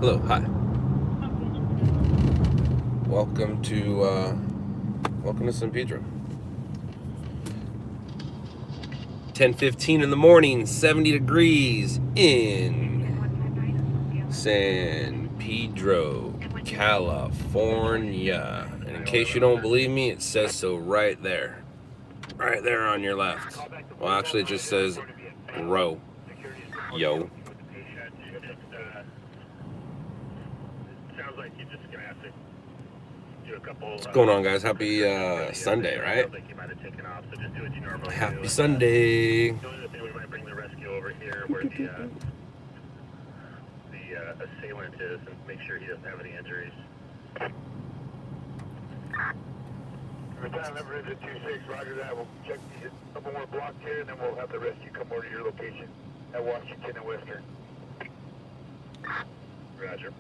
Hello, hi. Welcome to San Pedro. 10:15 in the morning, 70 degrees in San Pedro, California. And in case you don't believe me, it says so right there on your left. Well, actually, it just says row. Yo. What's going on, guys? Happy Sunday, right? Happy Sunday. We might bring the rescue over here where the assailant is and make sure he doesn't have any injuries. Battalion number is at 26, roger that. We'll check a couple more blocks here and then we'll have the rescue come over to your location at Washington and Western. Roger.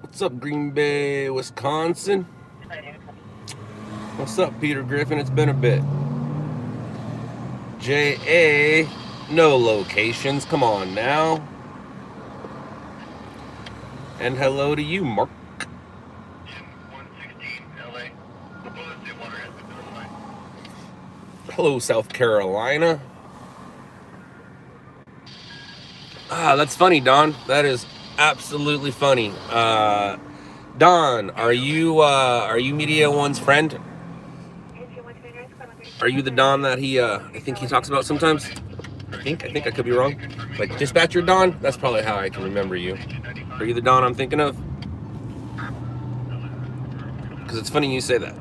What's up, Green Bay, Wisconsin? What's up, Peter Griffin? It's been a bit. J.A., no locations. Come on now. And hello to you, Mark. 116 LA. Hello, South Carolina. That's funny, Don. That is absolutely funny. Don, are you Media One's friend? Are you the Don that I think he talks about sometimes? I think I could be wrong. Like Dispatcher Don? That's probably how I can remember you. Are you the Don I'm thinking of? Because it's funny you say that.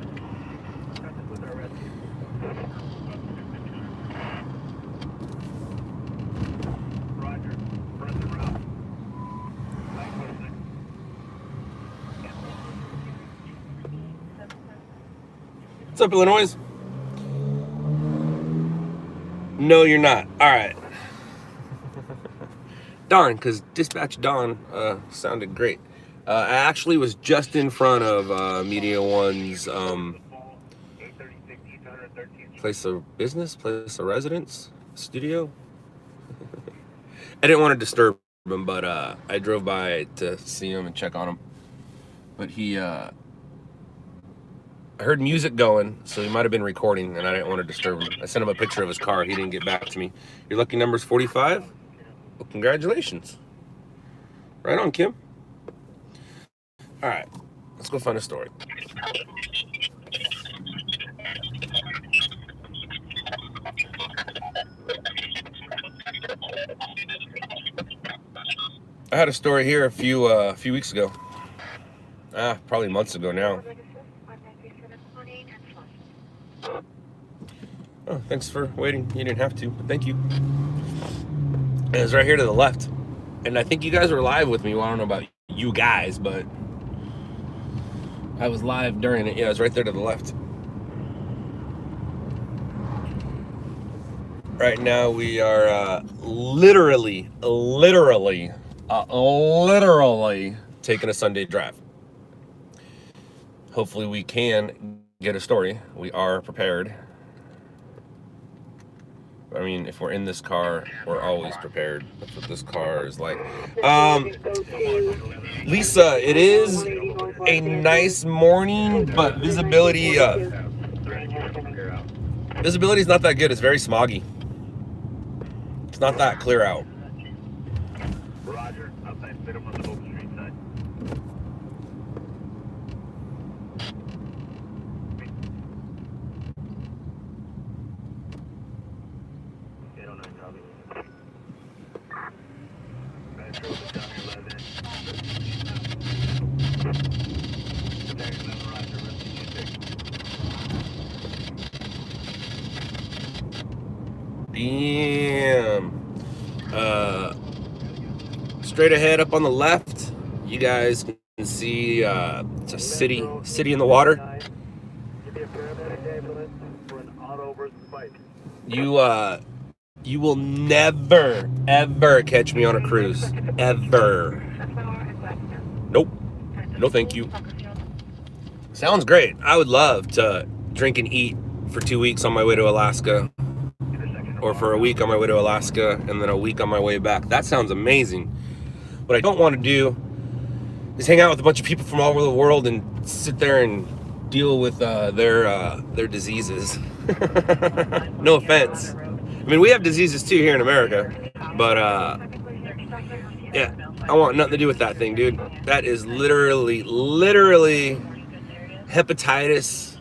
What's up, Illinois? No, you're not. All right. Darn, because Dispatch Don sounded great. I actually was just in front of Media One's place of business, place of residence, studio. I didn't want to disturb him, but I drove by to see him and check on him. But I heard music going, so he might have been recording, and I didn't want to disturb him. I sent him a picture of his car. He didn't get back to me. Your lucky number's 45? Well, congratulations. Right on, Kim. All right, let's go find a story. I had a story here a few weeks ago. Probably months ago now. Oh, thanks for waiting. You didn't have to, but thank you. And it's right here to the left. And I think you guys were live with me. Well, I don't know about you guys, but I was live during it. Yeah, it's right there to the left. Right now we are literally taking a Sunday drive. Hopefully we can get a story. We are prepared. I mean, if we're in this car, we're always prepared. That's what this car is like. Lisa, it is a nice morning, but visibility is not that good. It's very smoggy. It's not that clear out. Bam. Straight ahead up on the left, you guys can see it's a city in the water. You will never ever catch me on a cruise, ever. Nope. No, thank you. Sounds great. I would love to drink and eat for 2 weeks on my way to Alaska, or for a week on my way to Alaska, and then a week on my way back. That sounds amazing. What I don't want to do is hang out with a bunch of people from all over the world and sit there and deal with their diseases. No offense. I mean, we have diseases too here in America, but yeah, I want nothing to do with that thing, dude. That is literally hepatitis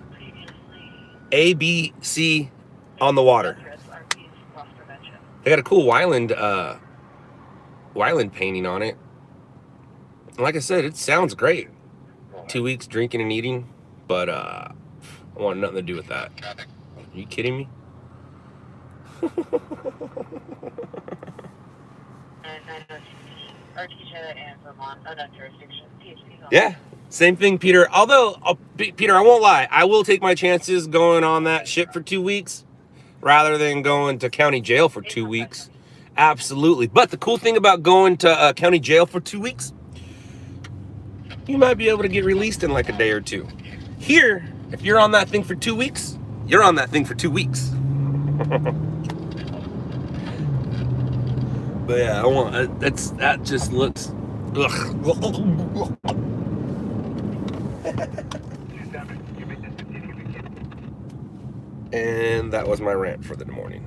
A, B, C on the water. They got a cool Wyland painting on it. Like I said, it sounds great. 2 weeks drinking and eating, but I want nothing to do with that. Are you kidding me? Yeah, same thing, Peter. Although, Peter, I won't lie. I will take my chances going on that ship for 2 weeks rather than going to county jail for 2 weeks. Absolutely. But the cool thing about going to county jail for 2 weeks, you might be able to get released in like a day or two. Here, if you're on that thing for 2 weeks, you're on that thing for 2 weeks. But yeah, I want that just looks ugh. And that was my rant for the morning.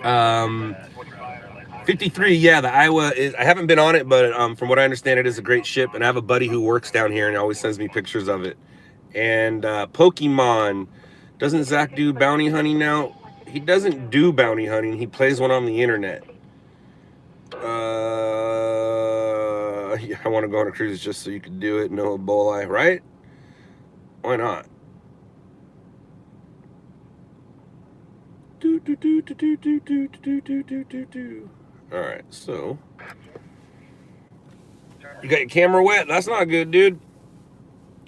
Um, 53, yeah, the Iowa is, I haven't been on it, but from what I understand, it is a great ship, and I have a buddy who works down here and always sends me pictures of it. And Pokemon, doesn't Zach do bounty hunting now? He doesn't do bounty hunting, he plays one on the internet. I want to go on a cruise just so you can do it, no Ebola, right? Why not? Alright, so you got your camera wet? That's not good, dude.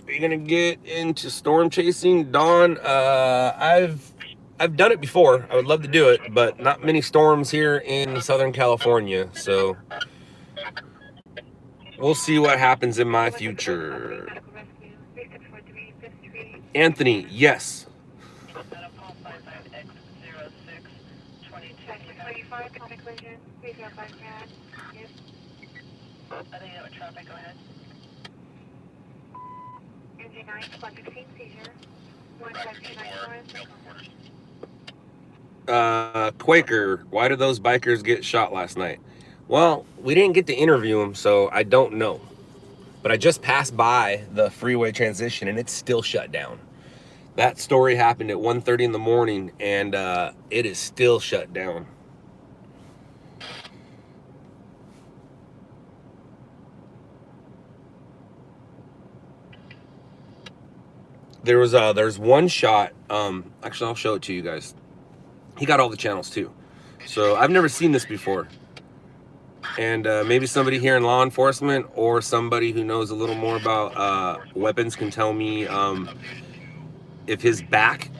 Are you gonna get into storm chasing, Dawn? I've done it before. I would love to do it, but not many storms here in Southern California, so we'll see what happens in my future. Anthony, yes. Quaker, why did those bikers get shot last night? Well, we didn't get to interview them, so I don't know. But I just passed by the freeway transition and it's still shut down. That story happened at 1:30 in the morning and it is still shut down. There's one shot, actually I'll show it to you guys. He got all the channels too. So I've never seen this before. And maybe somebody here in law enforcement or somebody who knows a little more about weapons can tell me if his back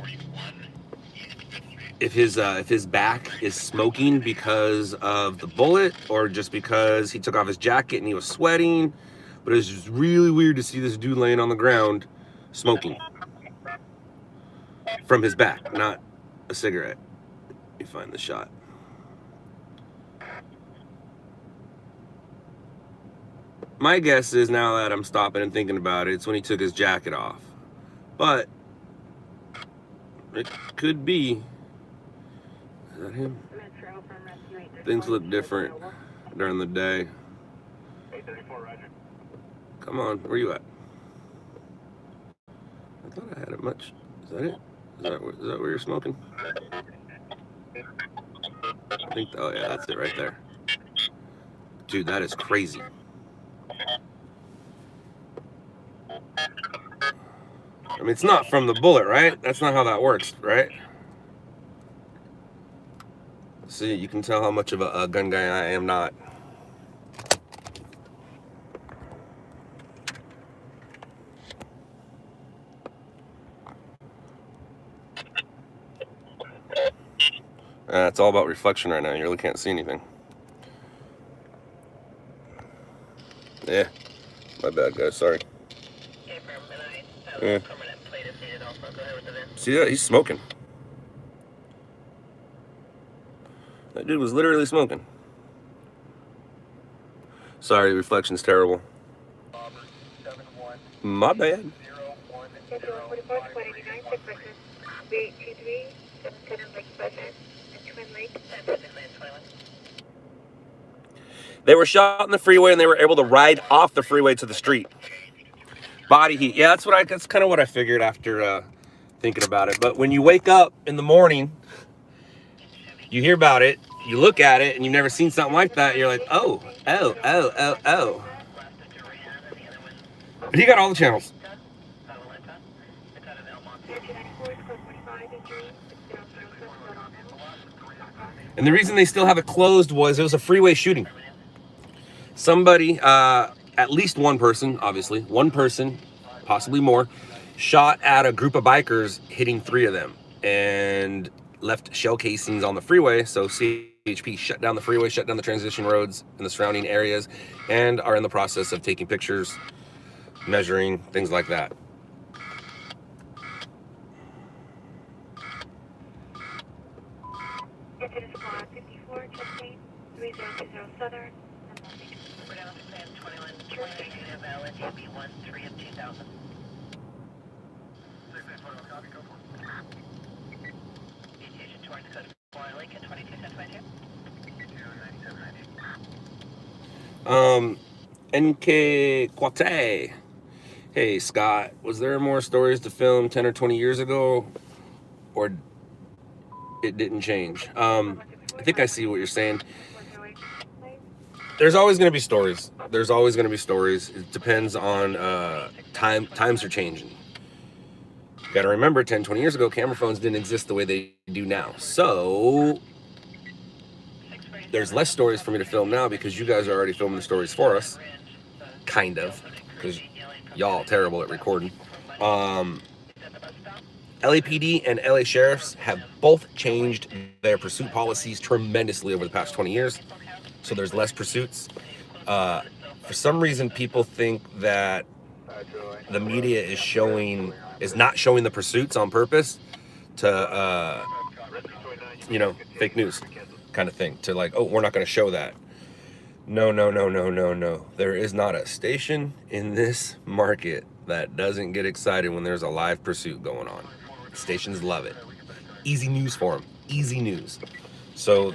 if his back is smoking because of the bullet or just because he took off his jacket and he was sweating. But it's just really weird to see this dude laying on the ground smoking from his back, not a cigarette. Let me find the shot. My guess is, now that I'm stopping and thinking about it, it's when he took his jacket off. But it could be. Is that him? Things look different during the day. Come on, where you at? I thought I had it much. Is that it? Is that where you're smoking? I think, oh yeah, that's it right there. Dude, that is crazy. I mean, it's not from the bullet, right? That's not how that works, right? See, you can tell how much of a gun guy I am not. It's all about reflection right now. You really can't see anything. Yeah, my bad, guys. Sorry. Yeah. See that? He's smoking. That dude was literally smoking. Sorry, reflection's terrible. My bad. They were shot on the freeway and they were able to ride off the freeway to the street. Body heat. Yeah, that's kind of what I figured after thinking about it. But when you wake up in the morning, you hear about it, you look at it, and you've never seen something like that, you're like, oh. But he got all the channels. And the reason they still have it closed was it was a freeway shooting. Somebody, at least one person, obviously, one person, possibly more, shot at a group of bikers, hitting 3 of them, and left shell casings on the freeway. So CHP shut down the freeway, shut down the transition roads in the surrounding areas, and are in the process of taking pictures, measuring, things like that. NK Quate. Hey Scott, was there more stories to film 10 or 20 years ago, or it didn't change? I think I see what you're saying. There's always going to be stories. There's always going to be stories. It depends on times are changing. You got to remember, 10, 20 years ago, camera phones didn't exist the way they do now. So there's less stories for me to film now because you guys are already filming the stories for us. Kind of, because y'all terrible at recording. LAPD and LA sheriffs have both changed their pursuit policies tremendously over the past 20 years. So there's less pursuits. For some reason, people think that the media is not showing the pursuits on purpose to, fake news kind of thing. To like, oh, we're not going to show that. No. There is not a station in this market that doesn't get excited when there's a live pursuit going on. Stations love it. Easy news for them. Easy news. So,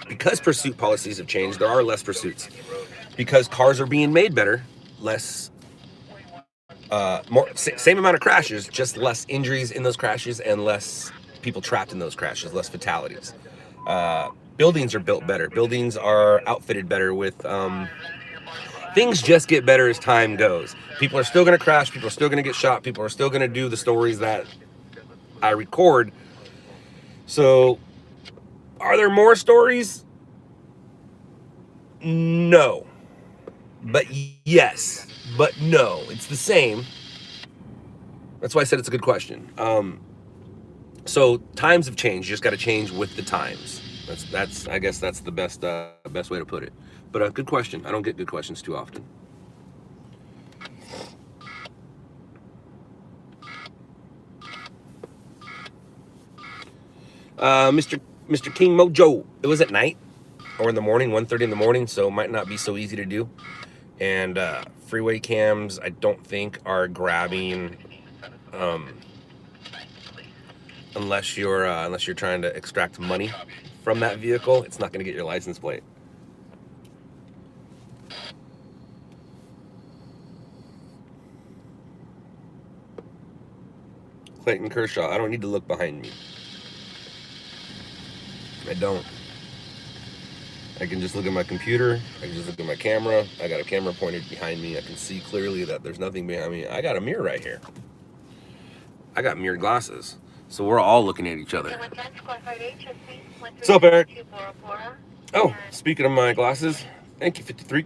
because pursuit policies have changed, there are less pursuits. Because cars are being made better, less, same amount of crashes, just less injuries in those crashes and less people trapped in those crashes, less fatalities. Buildings are built better. Buildings are outfitted better with, things just get better as time goes. People are still going to crash. People are still going to get shot. People are still going to do the stories that I record. So, are there more stories? No. But yes. But no. It's the same. That's why I said it's a good question. So times have changed. You just got to change with the times. That's I guess that's the best way to put it. But good question. I don't get good questions too often. Mr. King Mojo. It was at night or in the morning, 1:30 in the morning, so it might not be so easy to do. And freeway cams, I don't think are grabbing unless you're trying to extract money from that vehicle. It's not going to get your license plate. Clayton Kershaw, I don't need to look behind me. I don't. I can just look at my computer. I can just look at my camera. I got a camera pointed behind me. I can see clearly that there's nothing behind me. I got a mirror right here. I got mirrored glasses. So we're all looking at each other. What's up, Eric? Oh, speaking of my glasses, thank you, 53.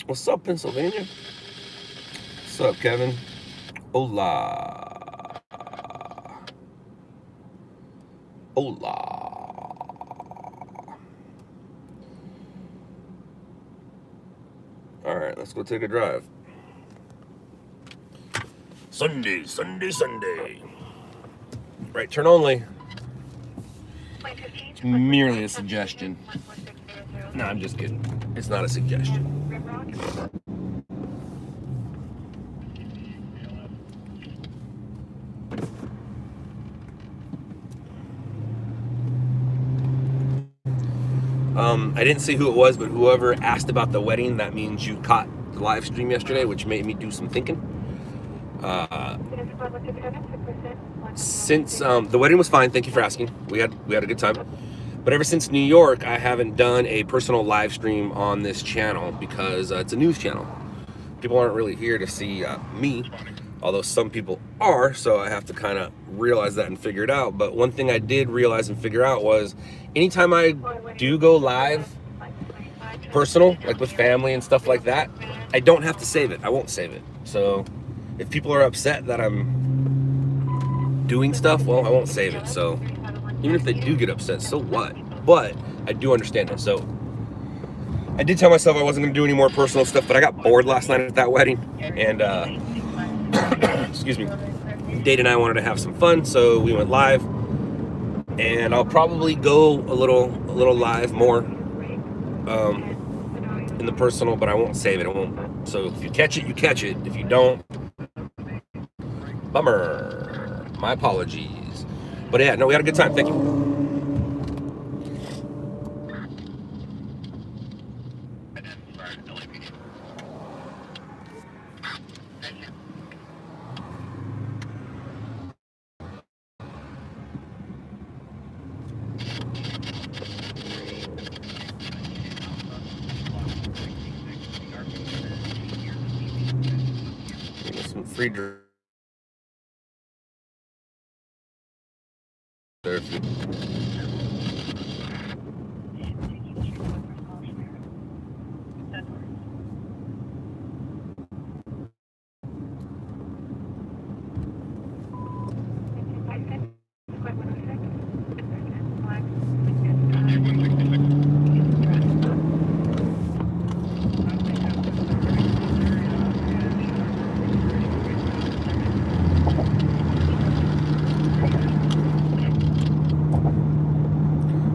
What's up, Pennsylvania? What's up, Kevin? Hola. Hola. All right, let's go take a drive. Sunday. Right turn only. It's merely a suggestion. No, I'm just kidding. It's not a suggestion. I didn't see who it was, but whoever asked about the wedding, that means you caught the live stream yesterday, which made me do some thinking. Since the wedding was fine, thank you for asking. We had a good time. But ever since New York, I haven't done a personal live stream on this channel because it's a news channel. People aren't really here to see me, although some people are, so I have to kind of realize that and figure it out. But one thing I did realize and figure out was anytime I do go live personal, like with family and stuff like that, I don't have to save it. I won't save it. So if people are upset that I'm doing stuff, well, I won't save it. So even if they do get upset, so what? But I do understand it. So I did tell myself I wasn't going to do any more personal stuff, but I got bored last night at that wedding. And, excuse me, Dade and I wanted to have some fun, so we went live. And I'll probably go a little live more in the personal, but I won't save it. I won't. So if you catch it, you catch it. If you don't, bummer. My apologies. But yeah, no, we had a good time. Thank you. Some free there.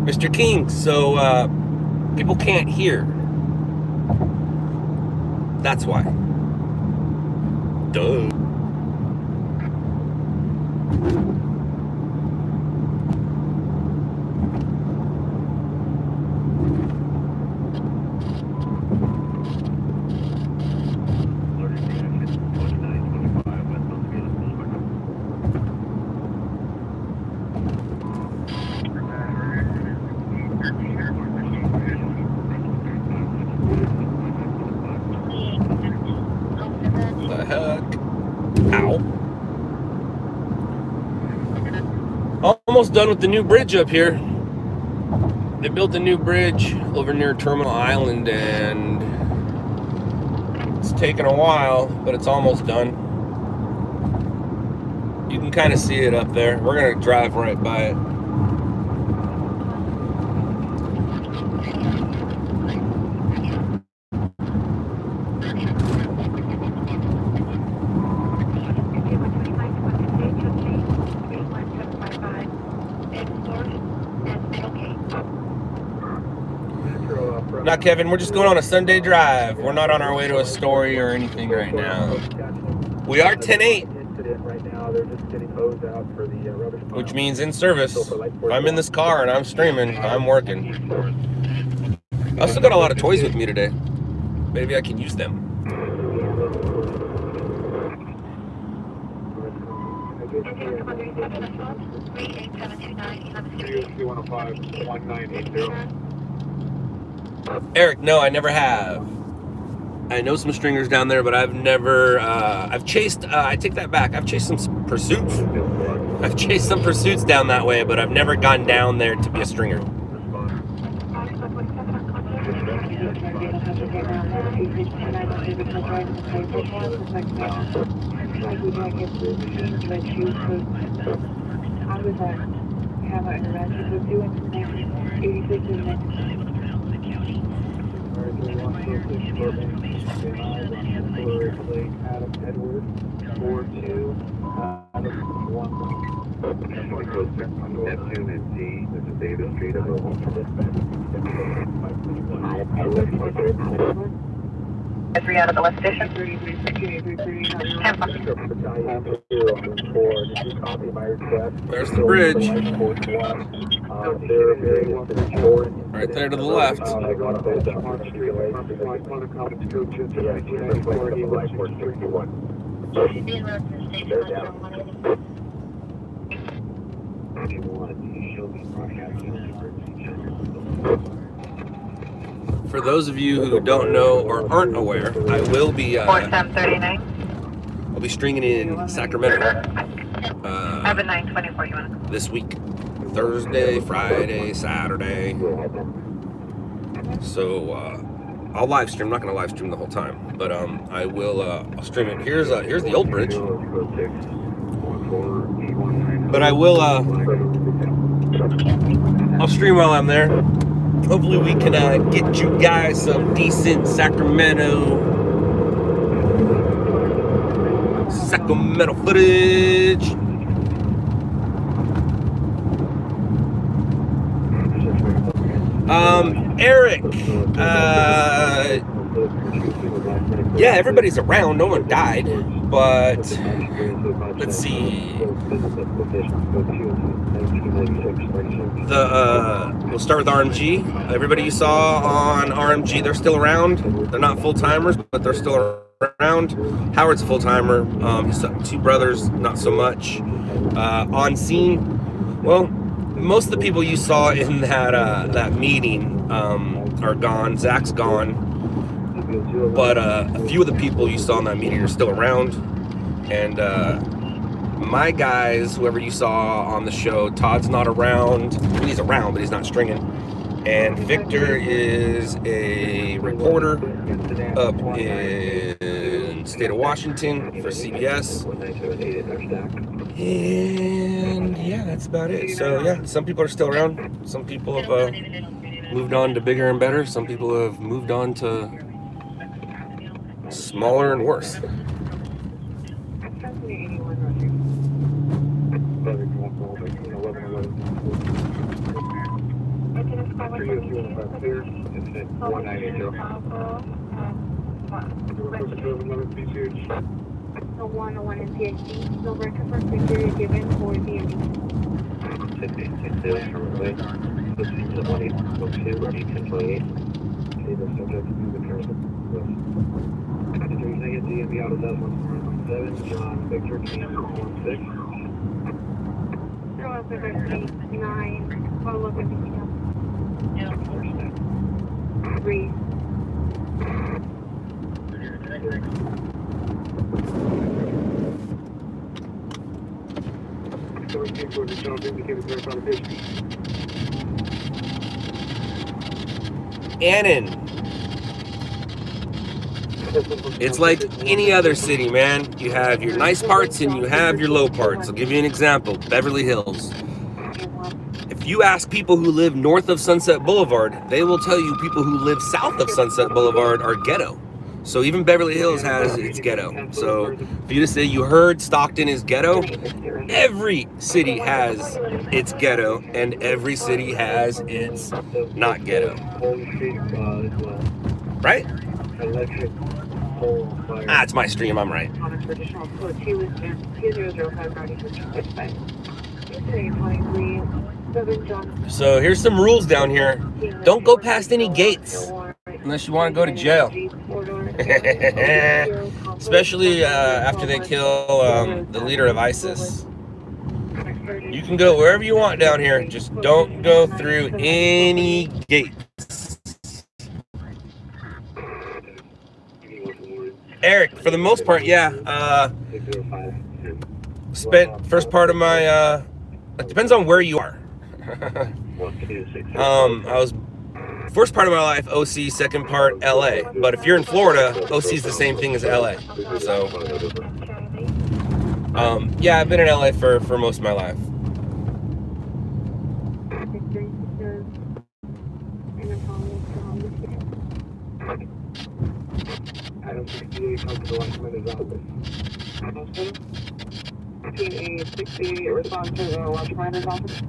Mr. King, so people can't hear. That's why. Duh. The heck? Ow. Almost done with the new bridge up here. They built a new bridge over near Terminal Island, and it's taken a while, but it's almost done. You can kind of see it up there. We're going to drive right by it. Now, Kevin, we're just going on a Sunday drive. We're not on our way to a story or anything right now. We are 10-8, which means in service. If I'm in this car and I'm streaming, I'm working. I still got a lot of toys with me today. Maybe I can use them. Eric, no, I never have. I know some stringers down there, but I've never, I've chased, I take that back. I've chased some pursuits. I've chased some pursuits down that way, but I've never gone down there to be a stringer. Three out of the left station. There's the bridge. Right there to the left. For those of you who don't know or aren't aware, I will be I'll be stringing in Sacramento I have a 924 you want to this week. Thursday, Friday, Saturday. So I'll live stream. I'm not gonna live stream the whole time, but I will. I'll stream it. Here's the old bridge. But I will. I'll stream while I'm there. Hopefully we can get you guys some decent Sacramento footage. Eric, yeah, everybody's around. No one died, but let's see. We'll start with RMG. Everybody you saw on RMG, they're still around. They're not full timers, but they're still around. Howard's a full timer. His two brothers, not so much. On scene, well, most of the people you saw in that meeting are gone. Zach's gone, but a few of the people you saw in that meeting are still around. And my guys, whoever you saw on the show, Todd's not around. He's around, but he's not stringing. And Victor is a reporter up in state of Washington for CBS. And yeah, that's about it. So yeah, some people are still around. Some people have moved on to bigger and better. Some people have moved on to smaller and worse. The one in PhD. No record for criteria given for DMV. Annan. It's like any other city, man. You have your nice parts and you have your low parts. I'll give you an example. Beverly Hills. If you ask people who live north of Sunset Boulevard, they will tell you people who live south of Sunset Boulevard are ghetto. So even Beverly Hills has its ghetto. So for you to say you heard Stockton is ghetto, every city has its ghetto and every city has its not ghetto. Right? Ah, it's my stream, I'm right. So here's some rules down here. Don't go past any gates unless you want to go to jail. Especially after they kill the leader of ISIS. You can go wherever you want down here. Just don't go through any gates. Eric, for the most part, yeah. Spent first part of my, it depends on where you are. I was first part of my life OC, second part LA. But if you're in Florida, OC is the same thing as LA. So, yeah, I've been in LA for most of my life. I don't think you come to the watchman's office. Team A60 response to the watchman's office.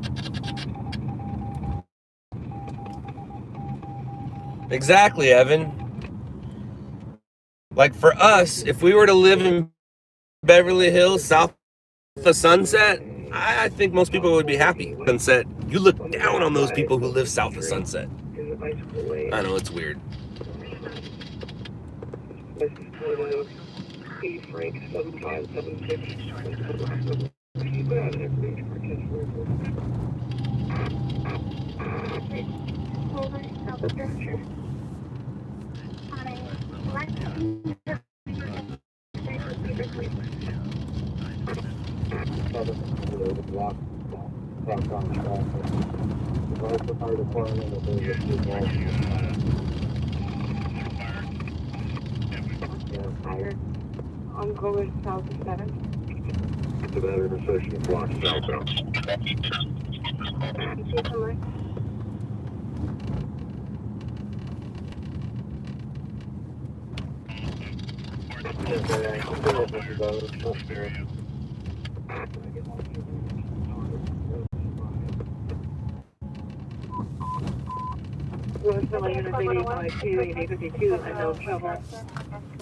Exactly, Evan. Like for us, if we were to live in Beverly Hills, south of Sunset, I think most people would be happy. Sunset, you look down on those people who live south of Sunset. I know, it's weird. I'm going south of 7. To that intersection, block southbound. You see somewhere?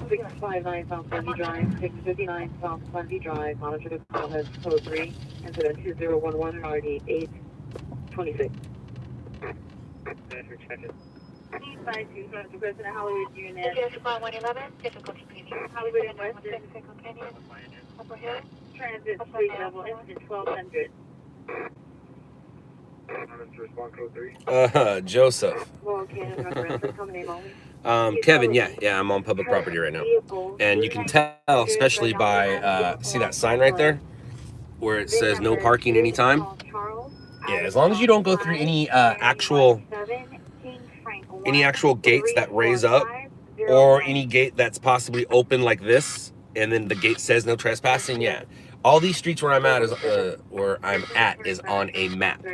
$659 South Bundy Drive, 659 South Bundy Drive, monitor the call has code 3, incident 2011, RD 826. President Hollywood Unit. Squad 111, difficulty PD. Hollywood and West. Central Canyon, Upper Hill. Transit street level, incident 1200. Respond code 3. Joseph. Royal Canyon, reference, how many moments? Kevin, yeah, I'm on public property right now. And you can tell, especially by, see that sign right there? Where it says no parking anytime? Yeah, as long as you don't go through any actual gates that raise up, or any gate that's possibly open like this, and then the gate says no trespassing, yeah. All these streets where I'm at is on a map.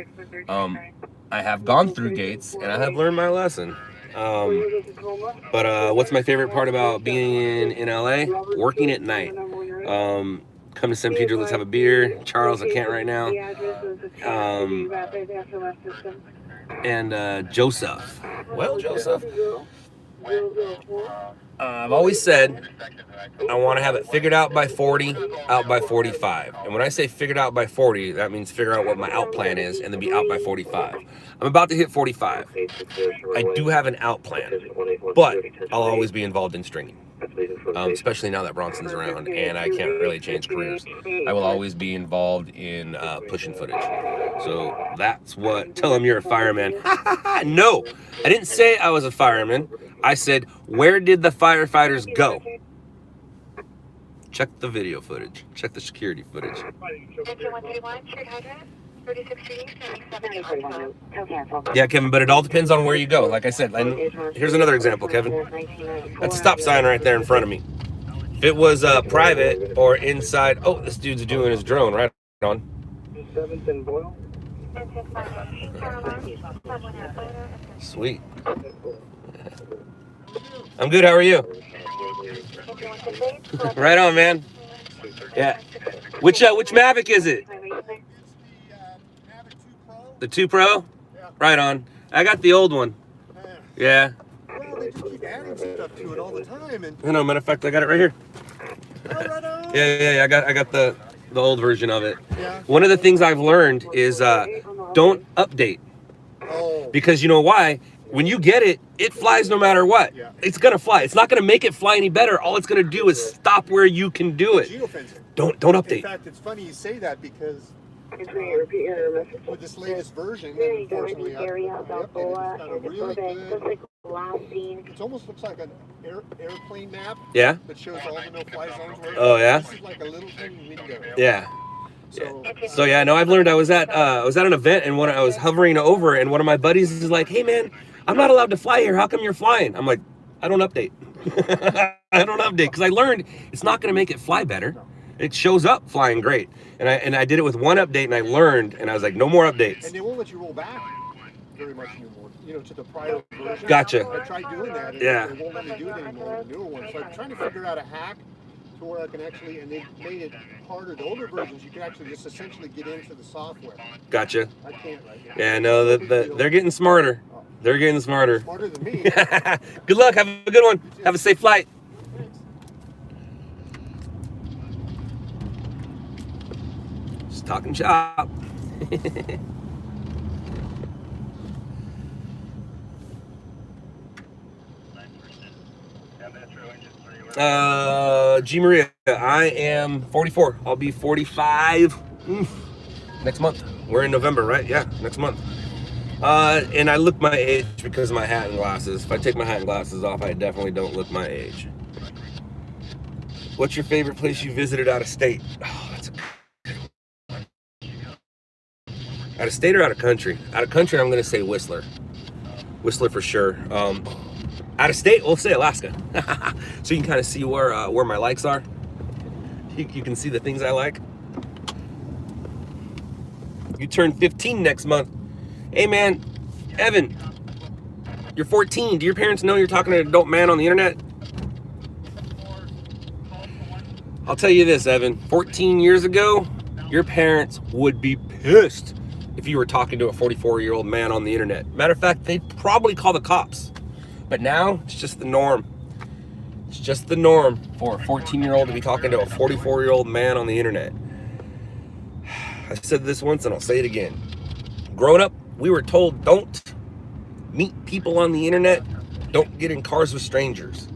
I have gone through gates, and I have learned my lesson. But what's my favorite part about being in LA? Working at night. Come to San Pedro, let's have a beer. Charles, I can't right now. And Joseph. Well, Joseph, I've always said I want to have it figured out by 40, out by 45. And when I say figured out by 40, that means figure out what my out plan is and then be out by 45. I'm about to hit 45. I do have an out plan, but I'll always be involved in stringing. Especially now that Bronson's around and I can't really change careers. I will always be involved in pushing footage. So that's what, tell him you're a fireman. No, I didn't say I was a fireman. I said, where did the firefighters go? Check the video footage. Check the security footage. Engine 131, street hydrant. Yeah, Kevin, but it all depends on where you go. Like I said, and here's another example, Kevin. That's a stop sign right there in front of me. If it was private or inside, oh, this dude's doing his drone right on. 7th and Boyle. Sweet. I'm good. How are you? Right on, man. Yeah. Which Mavic is it? The 2 Pro? Right on. I got the old one. Yeah. Well, they just keep adding stuff to it all the time, and No, matter of fact, I got it right here. Yeah. I got the old version of it. Yeah. One of the things I've learned is don't update. Oh. Because you know why? When you get it, it flies no matter what. Yeah. It's gonna fly. It's not gonna make it fly any better. All it's gonna do is stop where you can do it. Geofencing. Don't In update. fact, it's funny you say that because Repeat your message. with this latest version, There you go, in unfortunately, this area of Balboa, it's got a and it's really just good. like last seen. It almost looks like an airplane map Yeah. that shows all the no-fly zones. Where Oh, yeah? This is like a little tiny window. Yeah. So Yeah, no, I've learned. I was at an event, and when I was hovering over, and one of my buddies is like, "Hey, man, I'm not allowed to fly here. How come you're flying?" I'm like, "I don't update. I don't update because I learned it's not going to make it fly better. It shows up flying great." And I did it with one update, and I learned, and I was like, "No more updates." and they won't let you roll back very much anymore. You know, to the prior version. Gotcha. I tried doing that. And Yeah. They won't let me do it anymore. The newer one. So I'm trying to figure out a hack to where I can actually, and they made it harder. The older versions, you can actually just essentially get into the software. Gotcha. I can't right now. Yeah, no, they're getting smarter. They're getting smarter. Smarter than me. Good luck. Have a good one. Have a safe flight. Just talking shop. G Maria, I am 44. I'll be 45 next month. We're in November, right? Yeah, next month. And I look my age because of my hat and glasses. If I take my hat and glasses off, I definitely don't look my age. What's your favorite place you visited out of state? Oh, that's out of state or out of country? Out of country, I'm going to say Whistler. Whistler for sure. Out of state, we'll say Alaska. So you can kind of see where my likes are. You can see the things I like. You turn 15 next month. Hey man, Evan, you're 14. Do your parents know you're talking to an adult man on the internet? I'll tell you this, Evan. 14 years ago, your parents would be pissed if you were talking to a 44-year-old man on the internet. Matter of fact, they'd probably call the cops. But now, it's just the norm. It's just the norm for a 14-year-old to be talking to a 44-year-old man on the internet. I said this once and I'll say it again. Growing up, we were told don't meet people on the internet. Don't get in cars with strangers.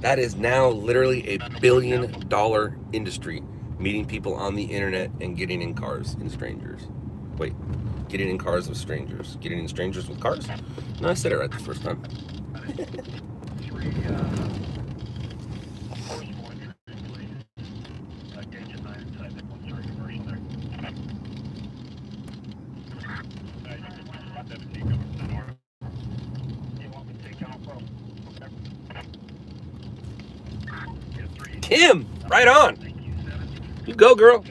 That is now literally a billion-dollar industry. Meeting people on the internet and getting in cars and strangers. Wait, getting in cars with strangers. Getting in strangers with cars? No, I said it right the first time. Kim, right on. You go, girl.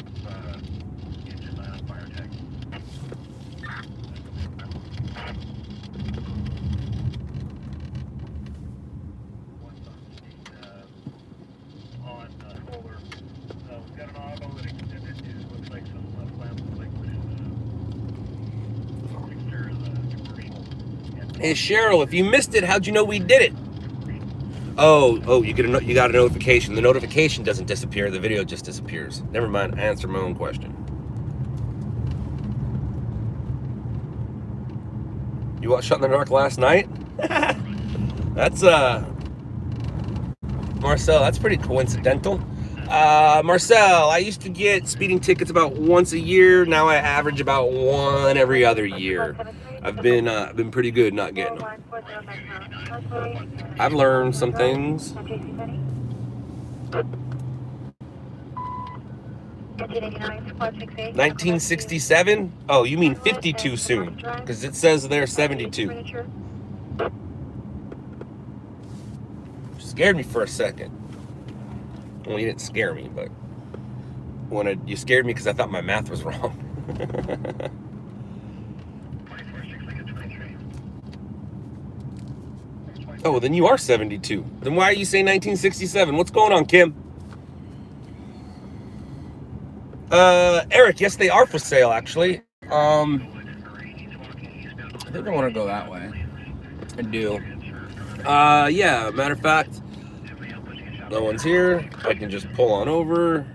Hey Cheryl, if you missed it, how'd you know we did it? Oh, you got a notification. The notification doesn't disappear. The video just disappears. Never mind. I answered my own question. You watched Shot in the Dark last night? That's Marcel. That's pretty coincidental. Marcel, I used to get speeding tickets about once a year. Now I average about one every other year. I've been pretty good not getting them. I've learned some things. 1967? Oh, you mean 52 soon, because it says they're 72. Scared me for a second. Well, you didn't scare me, but you scared me because I thought my math was wrong. Oh, well, then you are 72. Then why are you saying 1967? What's going on, Kim? Eric, yes, they are for sale, actually. I think I want to go that way. I do. Yeah, matter of fact, no one's here. I can just pull on over.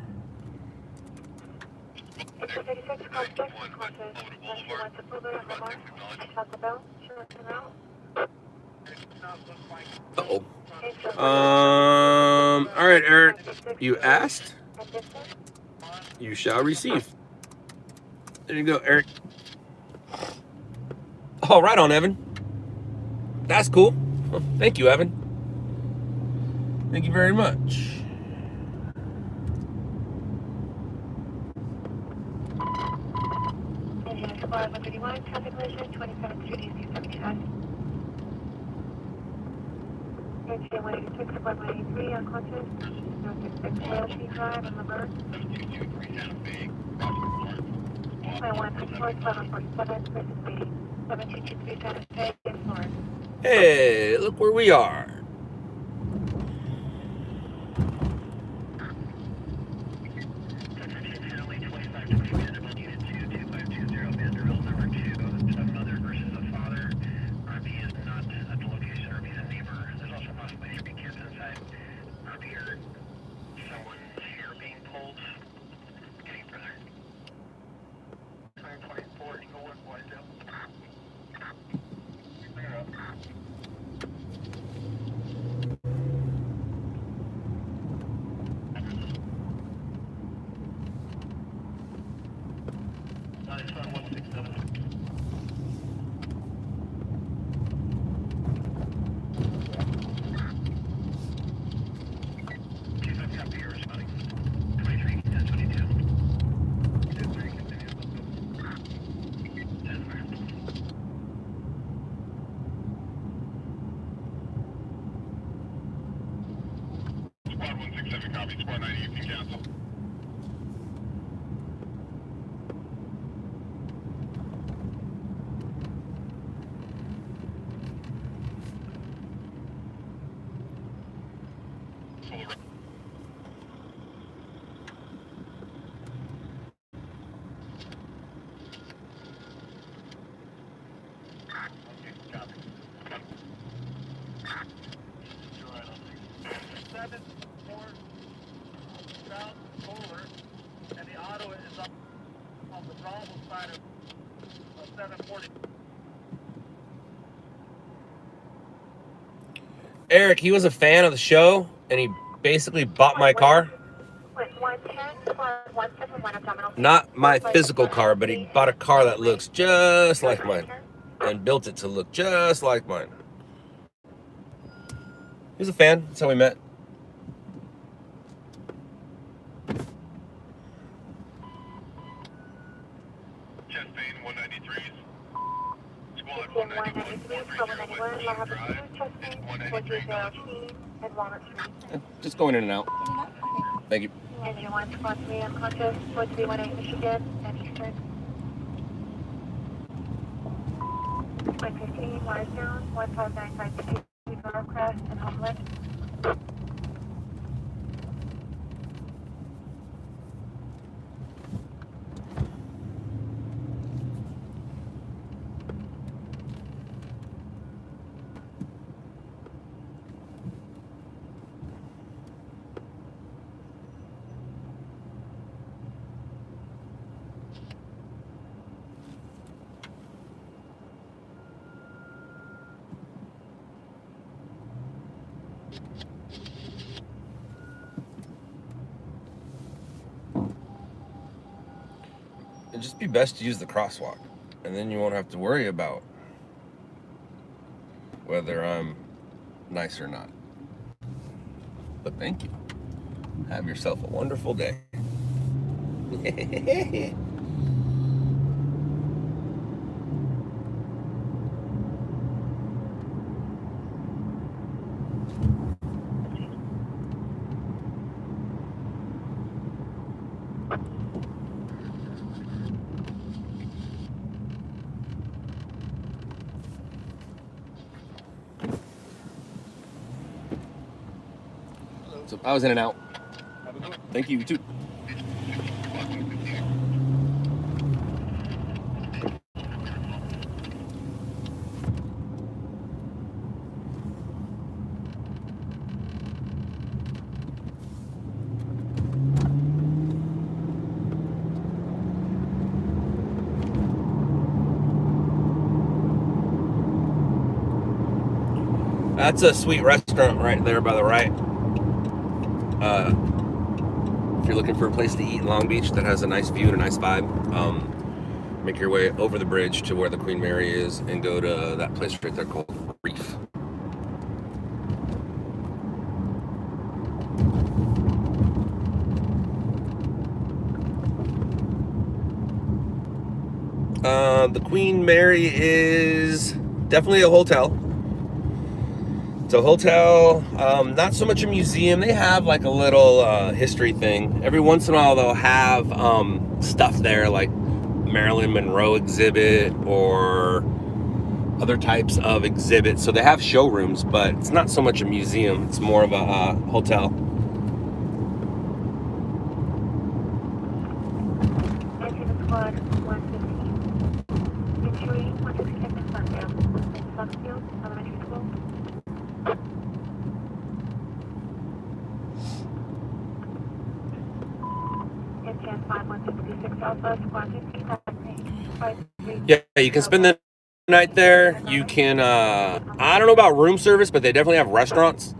Uh-oh. All right, Eric, you asked, you shall receive. There you go, Eric. Oh, right on, Evan. That's cool. Well, thank you, Evan. Thank you very much. Hey, look where we are. Eric, he was a fan of the show, and he basically bought my car. Not my physical car, but he bought a car that looks just like mine and built it to look just like mine. He was a fan. That's how we met. Just going in and out. Thank you. Engine 1 squad 3 unconscious, 4318 Michigan, and Eastern. 115, wires down, 15952, North Crest, and Homeland. It'd just be best to use the crosswalk, and then you won't have to worry about whether I'm nice or not. But thank you. Have yourself a wonderful day. So I was in and out. Thank you, you too. That's a sweet restaurant right there by the right. If you're looking for a place to eat in Long Beach that has a nice view and a nice vibe, make your way over the bridge to where the Queen Mary is and go to that place right there called Reef. The Queen Mary is definitely a hotel. It's a hotel, not so much a museum. They have like a little history thing. Every once in a while they'll have stuff there like Marilyn Monroe exhibit or other types of exhibits. So they have showrooms, but it's not so much a museum. It's more of a hotel. Engine squad 115. Entry 167 Sundown. Foxfield, Elementary School. Engine 5166 Alpha, squad 15. Yeah, you can spend the night there. You can, I don't know about room service, but they definitely have restaurants.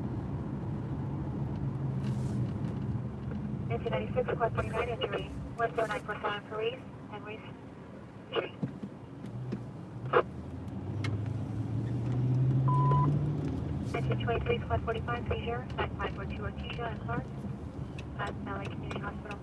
Engine 96, squad 49, entry 10945 Police, Henry's Street. Engine 23, squad 45, seizure, 9542 Artesia and Clark at LA Community Hospital.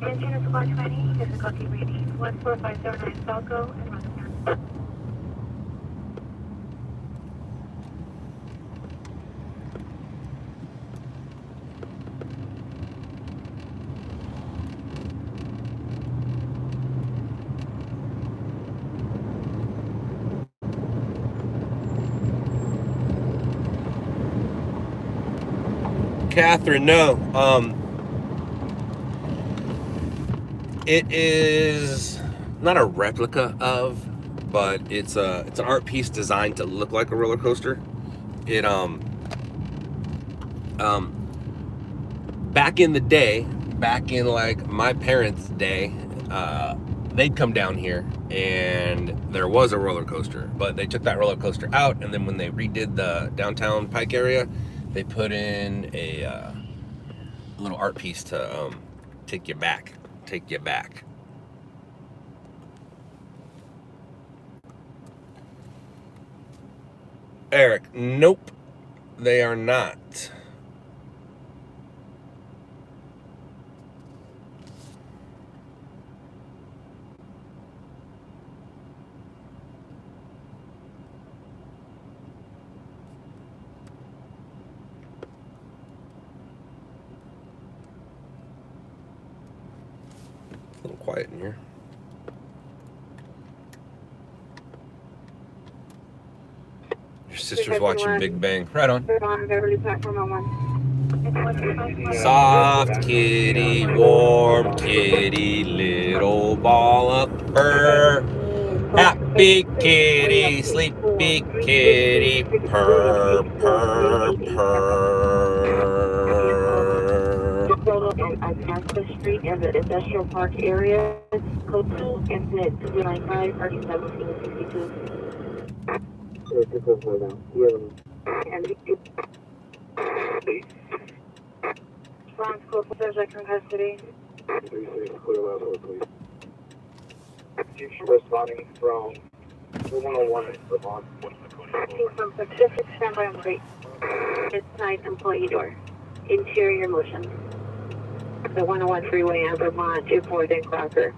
Engine is squad 20, difficulty reading 14509 Falco and Roscoe. Catherine, no. It is not a replica of, but it's an art piece designed to look like a roller coaster. It Back in the day, back in like my parents' day, they'd come down here and there was a roller coaster, but they took that roller coaster out, and then when they redid the downtown Pike area, they put in a little art piece to take you back. Eric, nope, they are not. A little quiet in here. Your sister's watching Big Bang. Right on. Beverly platform 1. Soft kitty, warm kitty, little ball of fur. Happy kitty, sleepy kitty, purr, purr, purr. Access Street and the Industrial Park area, code 2, incident 295, party 1762. Response code subject from custody. Responding from 101 Vermont. From Pacific, standby on break. Inside employee door. Interior motion. The 101 freeway on Vermont, 24 then Crocker.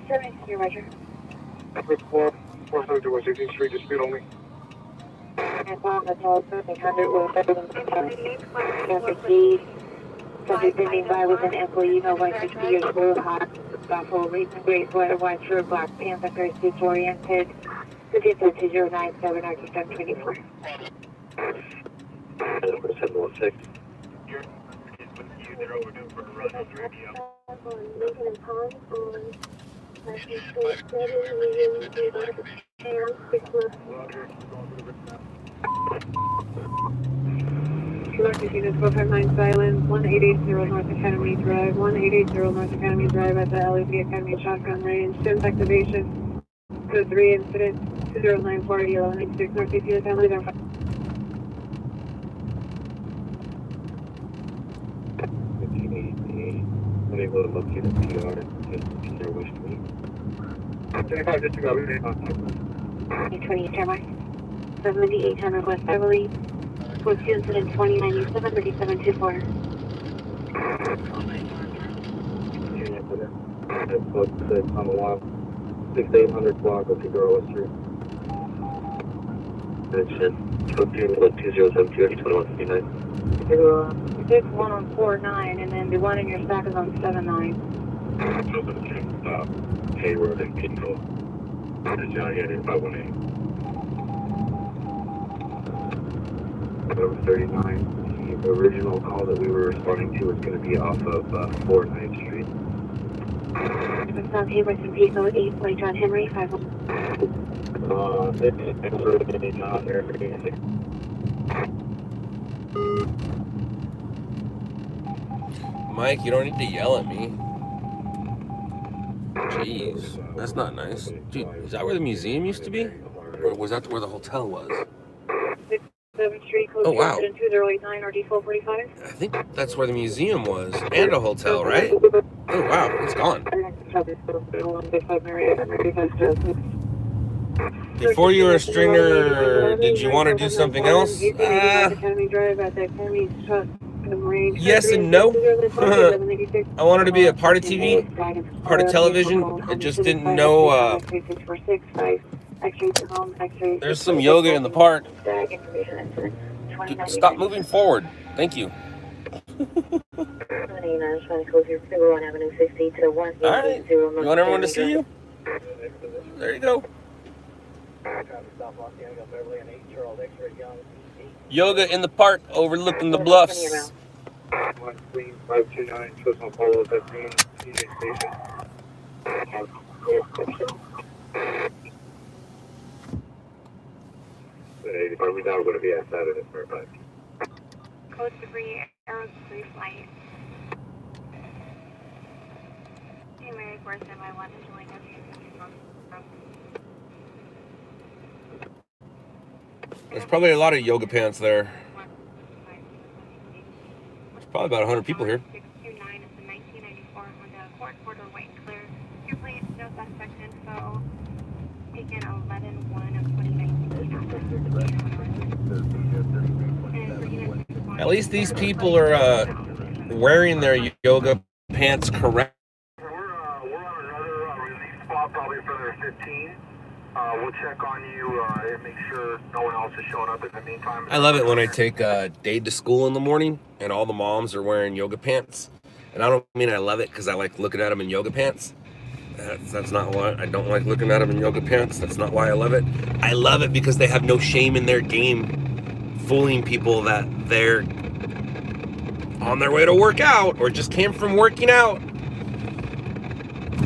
73, Roger. Report 471 16th Street, dispute only. And on the toll 1300 with traffic key. Subject pending by with an employee, no white 60 years old, hot, buffalo, reason great sweater, white shirt, black pants, and very disoriented. 50209 724. 716. They're overdue for a run on the radio. Electric units 459 silence, 1880 North Academy Drive, 1880 North Academy Drive at the LAP Academy Shotgun Range. Sims activation. Code 3 incident 2094 1186 North APS family there. Unable to locate a PR and their wish to meet. 25 just to go. 28 Termite. 7800 West Beverly. Code 2 incident 2097 3724. That's code 6 on the lot. 6800 block of Figueroa Street. Attention. Code 2072 2159. 6149, and then the one in your stack is on 79. Hayward and Kinko. That's John Henry 518. Over 39. The original call that we were responding to was going to be off of 4 9th Street. South Hayward and Pico 8, Lake John Henry 5. It's not there. Mike, you don't need to yell at me. Jeez, that's not nice. Dude, is that where the museum used to be? Or was that where the hotel was? 7th Street, code Oh, wow. 2089 or D445. I think that's where the museum was, and a hotel, right? Oh, wow, it's gone. Before you were a stringer, did you want to do something else? Yes and no. I wanted to be a part of TV, part of television. I just didn't know. There's some yoga in the park. Dude, stop moving forward. Thank you. Alright, you want everyone to see you? There you go. Yoga in the park overlooking the bluffs. 529, Coastal Polo 15, CJ Station. we thought we were going to be outside of it for a bike. Code 3, arrows 3 flight. Hey, Mary, where's my one is joining us? There's probably a lot of yoga pants there. There's probably about 100 people here. 629 is the 1994 Honda Accord, quarter white and clear. Your plate, no suspect info. Taken 11/1 of 2019. At least these people are wearing their yoga pants correct. We're on another release spot, probably further 15. We'll check on you and make sure no one else is showing up in the meantime. I love it when I take Dade to school in the morning and all the moms are wearing yoga pants. And I don't mean I love it because I like looking at them in yoga pants. That's not why I don't like looking at them in yoga pants. That's not why I love it. I love it because they have no shame in their game, fooling people that they're on their way to work out or just came from working out.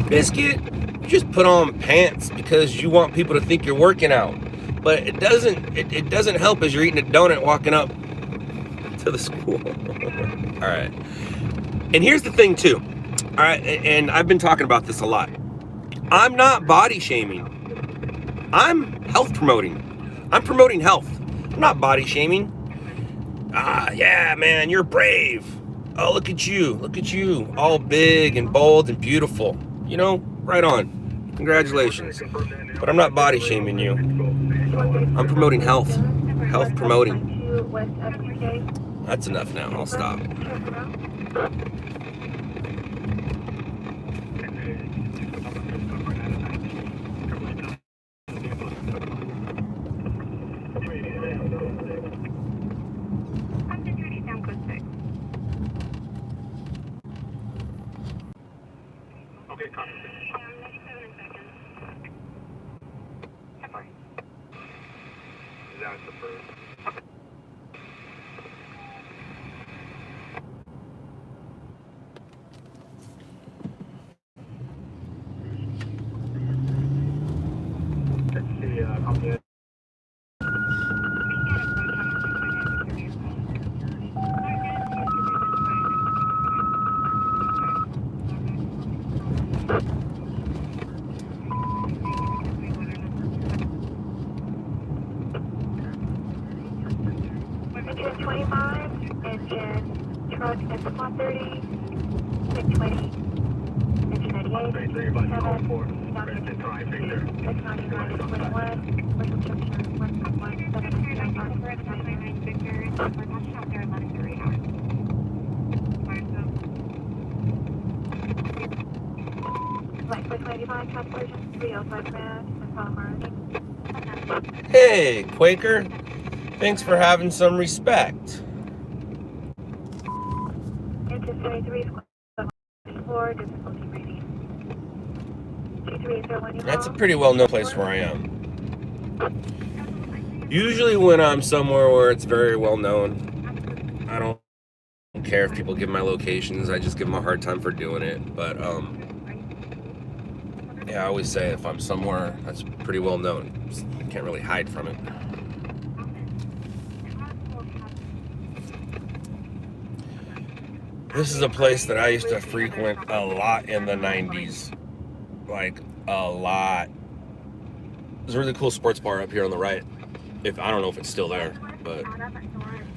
Biscuit, you just put on pants because you want people to think you're working out. But it doesn't help as you're eating a donut walking up to the school. All right. And here's the thing too. All right, and I've been talking about this a lot. I'm not body shaming. I'm health promoting. I'm promoting health. I'm not body shaming. Yeah, man, you're brave. Oh, look at you. Look at you. All big and bold and beautiful. You know, right on. Congratulations. But I'm not body shaming you. I'm promoting health. Health promoting. That's enough now. I'll stop. That's the first. Let's see, company. Engine 25, engine truck and spot 30, 620, engine 98, 7, engine 699 is 21, with obstruction 1.1, 7, Victor, we're touching out there 11 to radar. Flight 695, cancellation 305 command, and follow Hey, Quaker. Thanks for having some respect. Engine 73, squad 4, difficulty rating. G301. That's a pretty well-known place where I am. Usually when I'm somewhere where it's very well-known, I don't care if people give my locations. I just give them a hard time for doing it. But, yeah, I always say if I'm somewhere that's pretty well-known, can't really hide from it. This is a place that I used to frequent a lot in the 90s. Like, a lot. There's a really cool sports bar up here on the right. I don't know if it's still there, but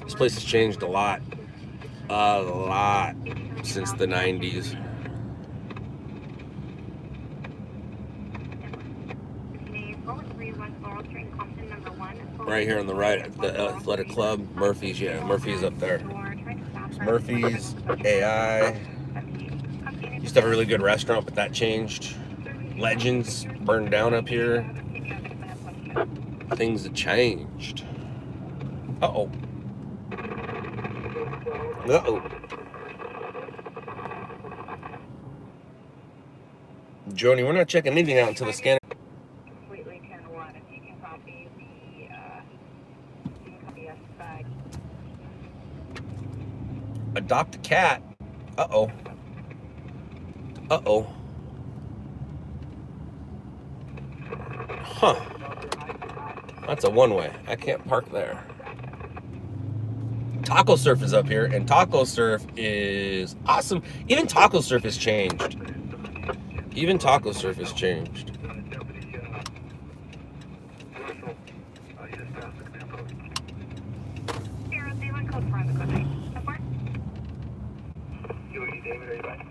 this place has changed a lot since the 90s. Right here on the right at the Athletic Club, Murphy's, yeah, Murphy's up there. Murphy's, AI. Used to have a really good restaurant, but that changed. Legends burned down up here. Things have changed. Uh-oh. Uh-oh. Joni, we're not checking anything out until the scanner. Completely 10-1. If you can copy the bag. Adopt a cat. Uh-oh. Uh-oh. Huh. That's a one-way. I can't park there. Taco Surf is up here, and Taco Surf is awesome. Even Taco Surf has changed. Even Taco Surf has changed. Here, they went code 4 on the code 9. Report. UAD David, are you back?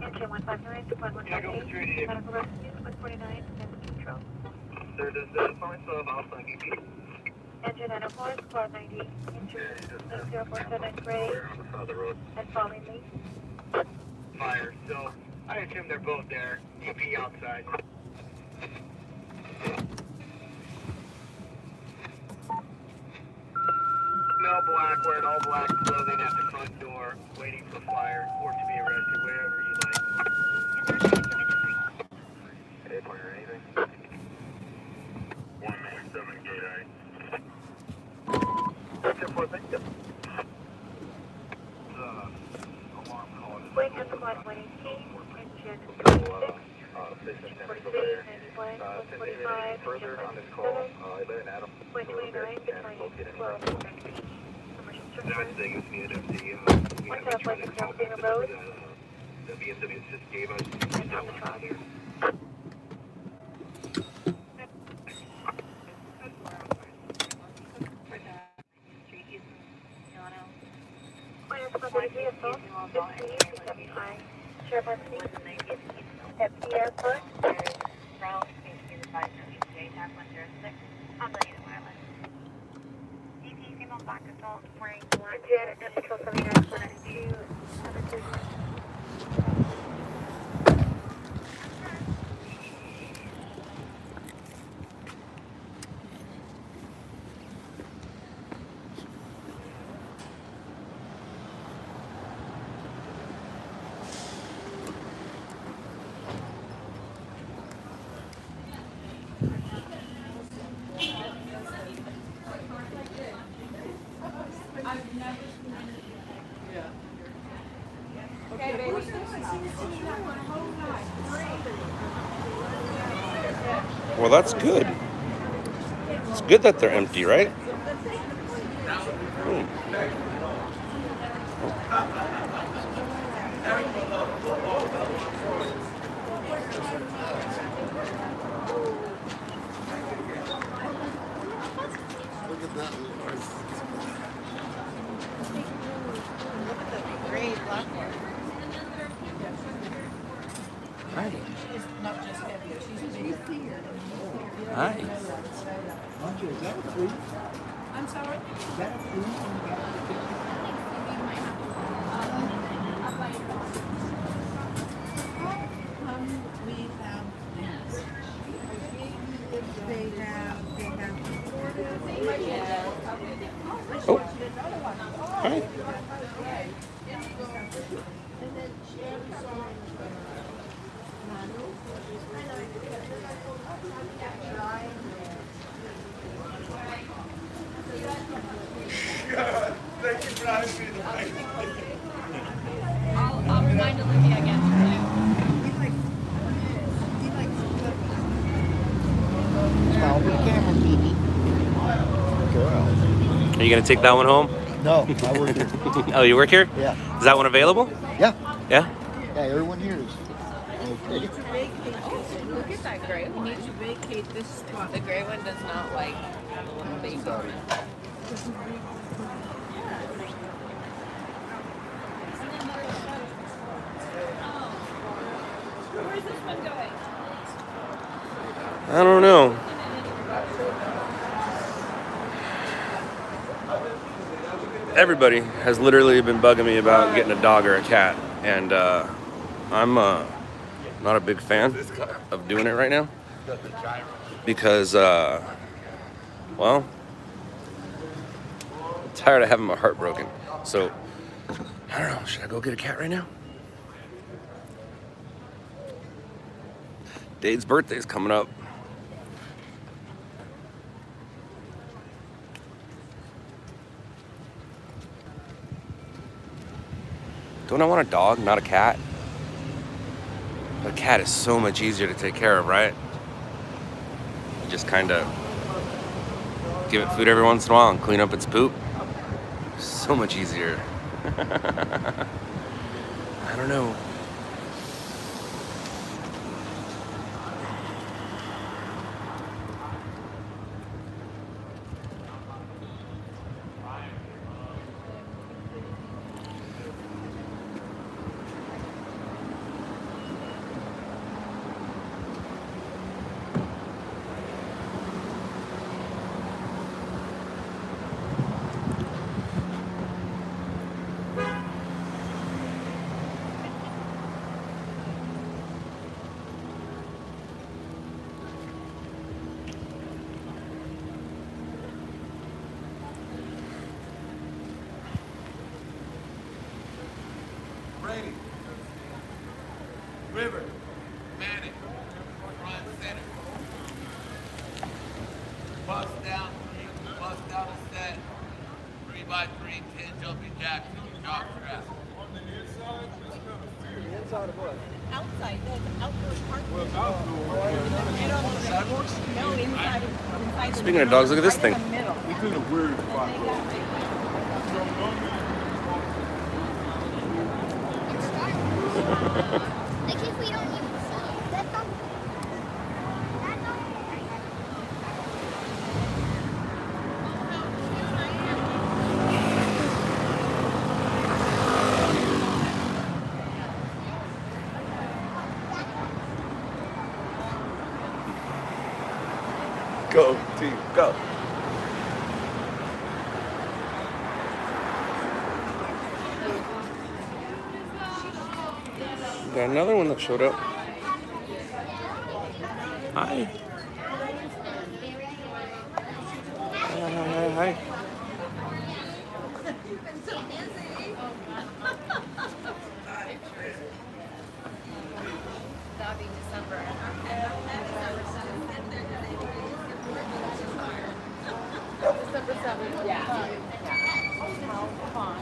Engine 159, 158, medical rescue, 149, and control. Sir, does someone still have house on BP? Engine 904, squad 90, into 0479 Gray, On the side of the road. and following me. Fire, so I assume they're both there. DP outside. No black, wearing all black clothing at the front door, waiting for fire or to be arrested, whatever you like. Hey, pointer, anything? 197 gate eye. That's it for thank you. Alarm calling. Wake up squad 118, engine 46, 91, 145, Further on this call, 11 Adam. 129, declining, slow. Commercial structure. They used me at FC. What's up, like the California Road? The BMW just gave us. And on the trial here. Sheriff FC, FC Airport. Janet, Episode 79, 192, 72. Well, that's good. It's good that they're empty, right? Look at that. Great platform. Hi. She's not just heavier, she's bigger. Hi. Is that a flea? I'm sorry? Is that a flea from the back of the picture? We have these. They have Oh. Hi. I'll remind Olivia again. Smile for the camera, Phoebe. Girl. Are you gonna take that one home? No, I work here. Oh, you work here? Yeah. Is that one available? Yeah. Yeah. Yeah, everyone here is. Okay. Look at that gray one. We need to vacate this spot. The gray one does not like the little baby. Sorry. Where's this one going? I don't know. Everybody has literally been bugging me about getting a dog or a cat, and I'm not a big fan of doing it right now because, well, I'm tired of having my heart broken. So, I don't know, should I go get a cat right now? Dade's birthday's coming up. Don't I want a dog, not a cat? A cat is so much easier to take care of, right? You just kind of give it food every once in a while and clean up its poop. So much easier. I don't know. Brady, River, Manning, front center. Bust down a set. 3x3, 10 jumping jacks, jock strap. On the inside, that's kind of weird. The inside of what? Outside, the outdoor park. Well, outdoor. Right on the sidewalks? No, inside. Speaking of dogs, look at this thing. It's in a weird spot. Like if we don't even see that dog. Go, team, go. Got another one that showed up. Hi. Hi. That'll be December. December 7th. Yeah. How fun.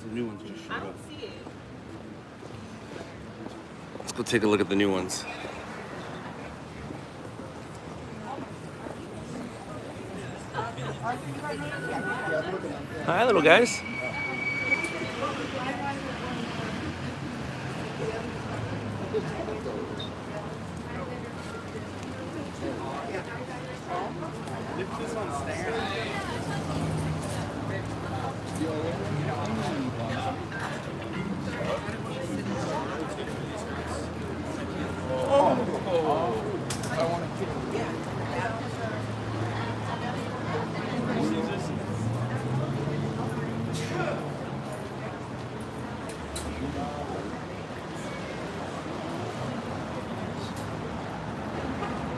The new ones just showed I up. don't see it. Let's go take a look at the new ones. Hi, little guys.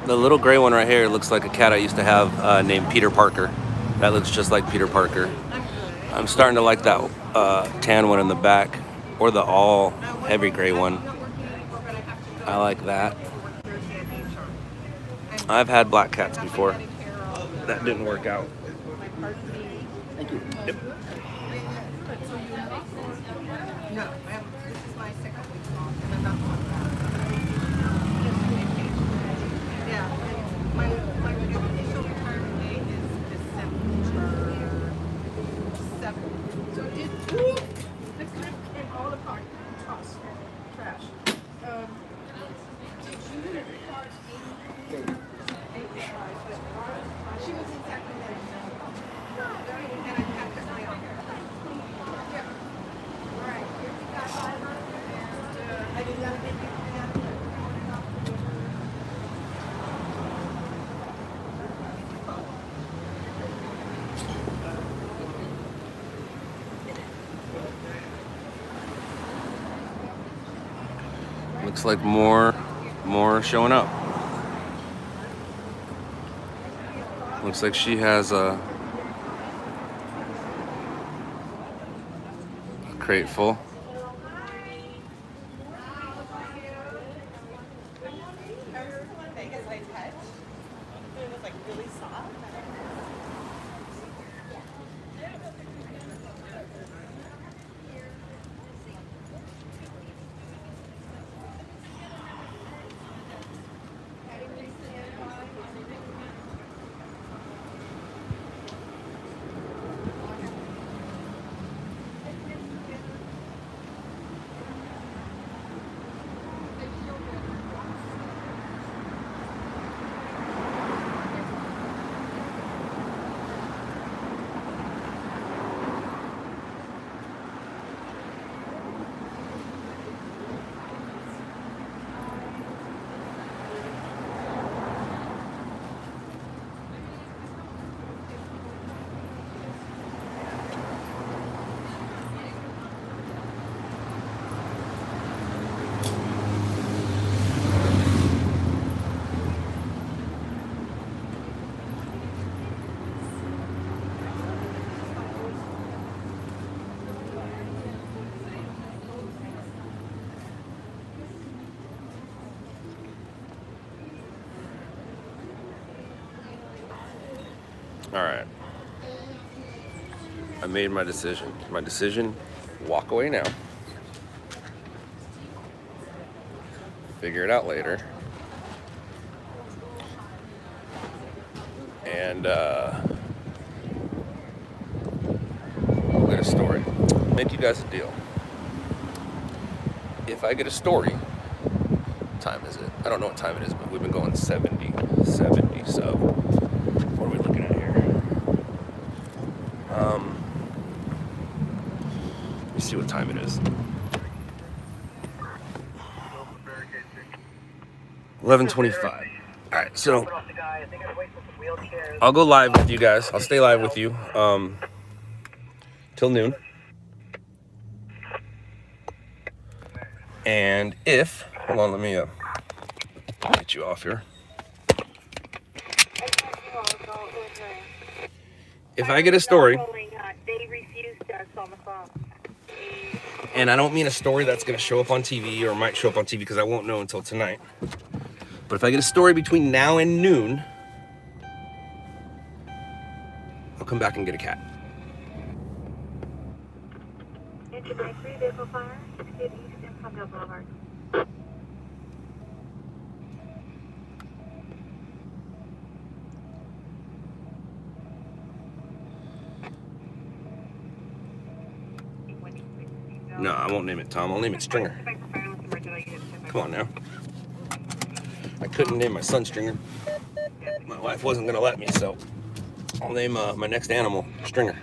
The little gray one right here looks like a cat I used to have named Peter Parker. That looks just like Peter Parker. I'm starting to like that tan one in the back, or the all heavy gray one. I like that. I've had black cats before. That didn't work out. Thank you. Yep. No, this is my second week off, and I'm not going back. Yeah, and my initial retirement date is December 7th. So did the trip came all apart? Toss trash. Did you report She was in Sacramento. And I packed it right on her. Yeah. Right. I did not get you. Looks like more showing up. Looks like she has a crate full. All right. I made my decision. My decision, walk away now. Figure it out later. And I'll get a story. Make you guys a deal. If I get a story, what time is it? I don't know what time it is, but we've been going 70, so what are we looking at here? Let me see what time it is. 11:25. All right, so I'll go live with you guys. I'll stay live with you till noon. And if, hold on, let me get you off here. If I get a story, and I don't mean a story that's going to show up on TV or might show up on TV because I won't know until tonight. But if I get a story between now and noon, I'll come back and get a cat. Introductory vehicle fire, 60 East and Palmdale Boulevard. No, I won't name it Tom. I'll name it Stringer. Come on now. I couldn't name my son Stringer. My wife wasn't going to let me, so I'll name my next animal Stringer.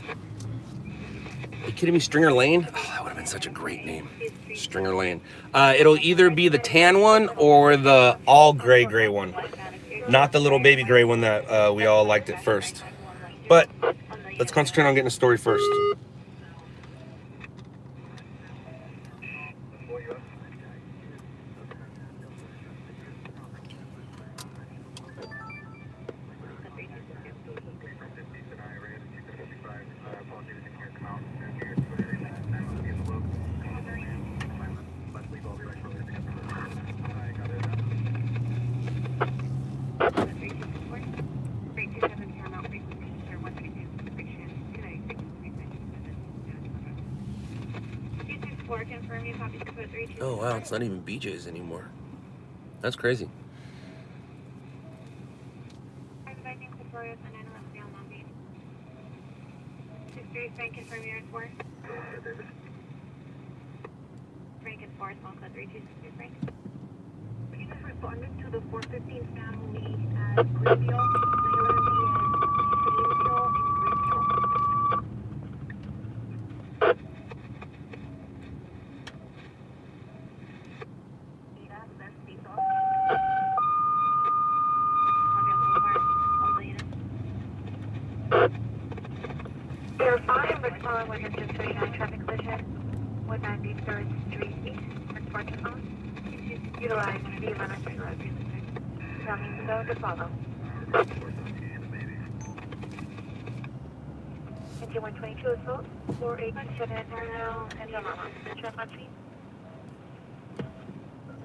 Are you kidding me? Stringer Lane? Oh, that would have been such a great name. Stringer Lane. It'll either be the tan one or the all gray one. Not the little baby gray one that we all liked at first. But let's concentrate on getting a story first. Oh wow, it's not even BJ's anymore. That's crazy. Responded to the 415 family at Greenville, You're fine, but following 139 traffic collision, 193rd Street East, and parking lot. Utilize the 11th road. Coming to go to follow. Engine 122 assault, 487 now, and the mama. Check on scene.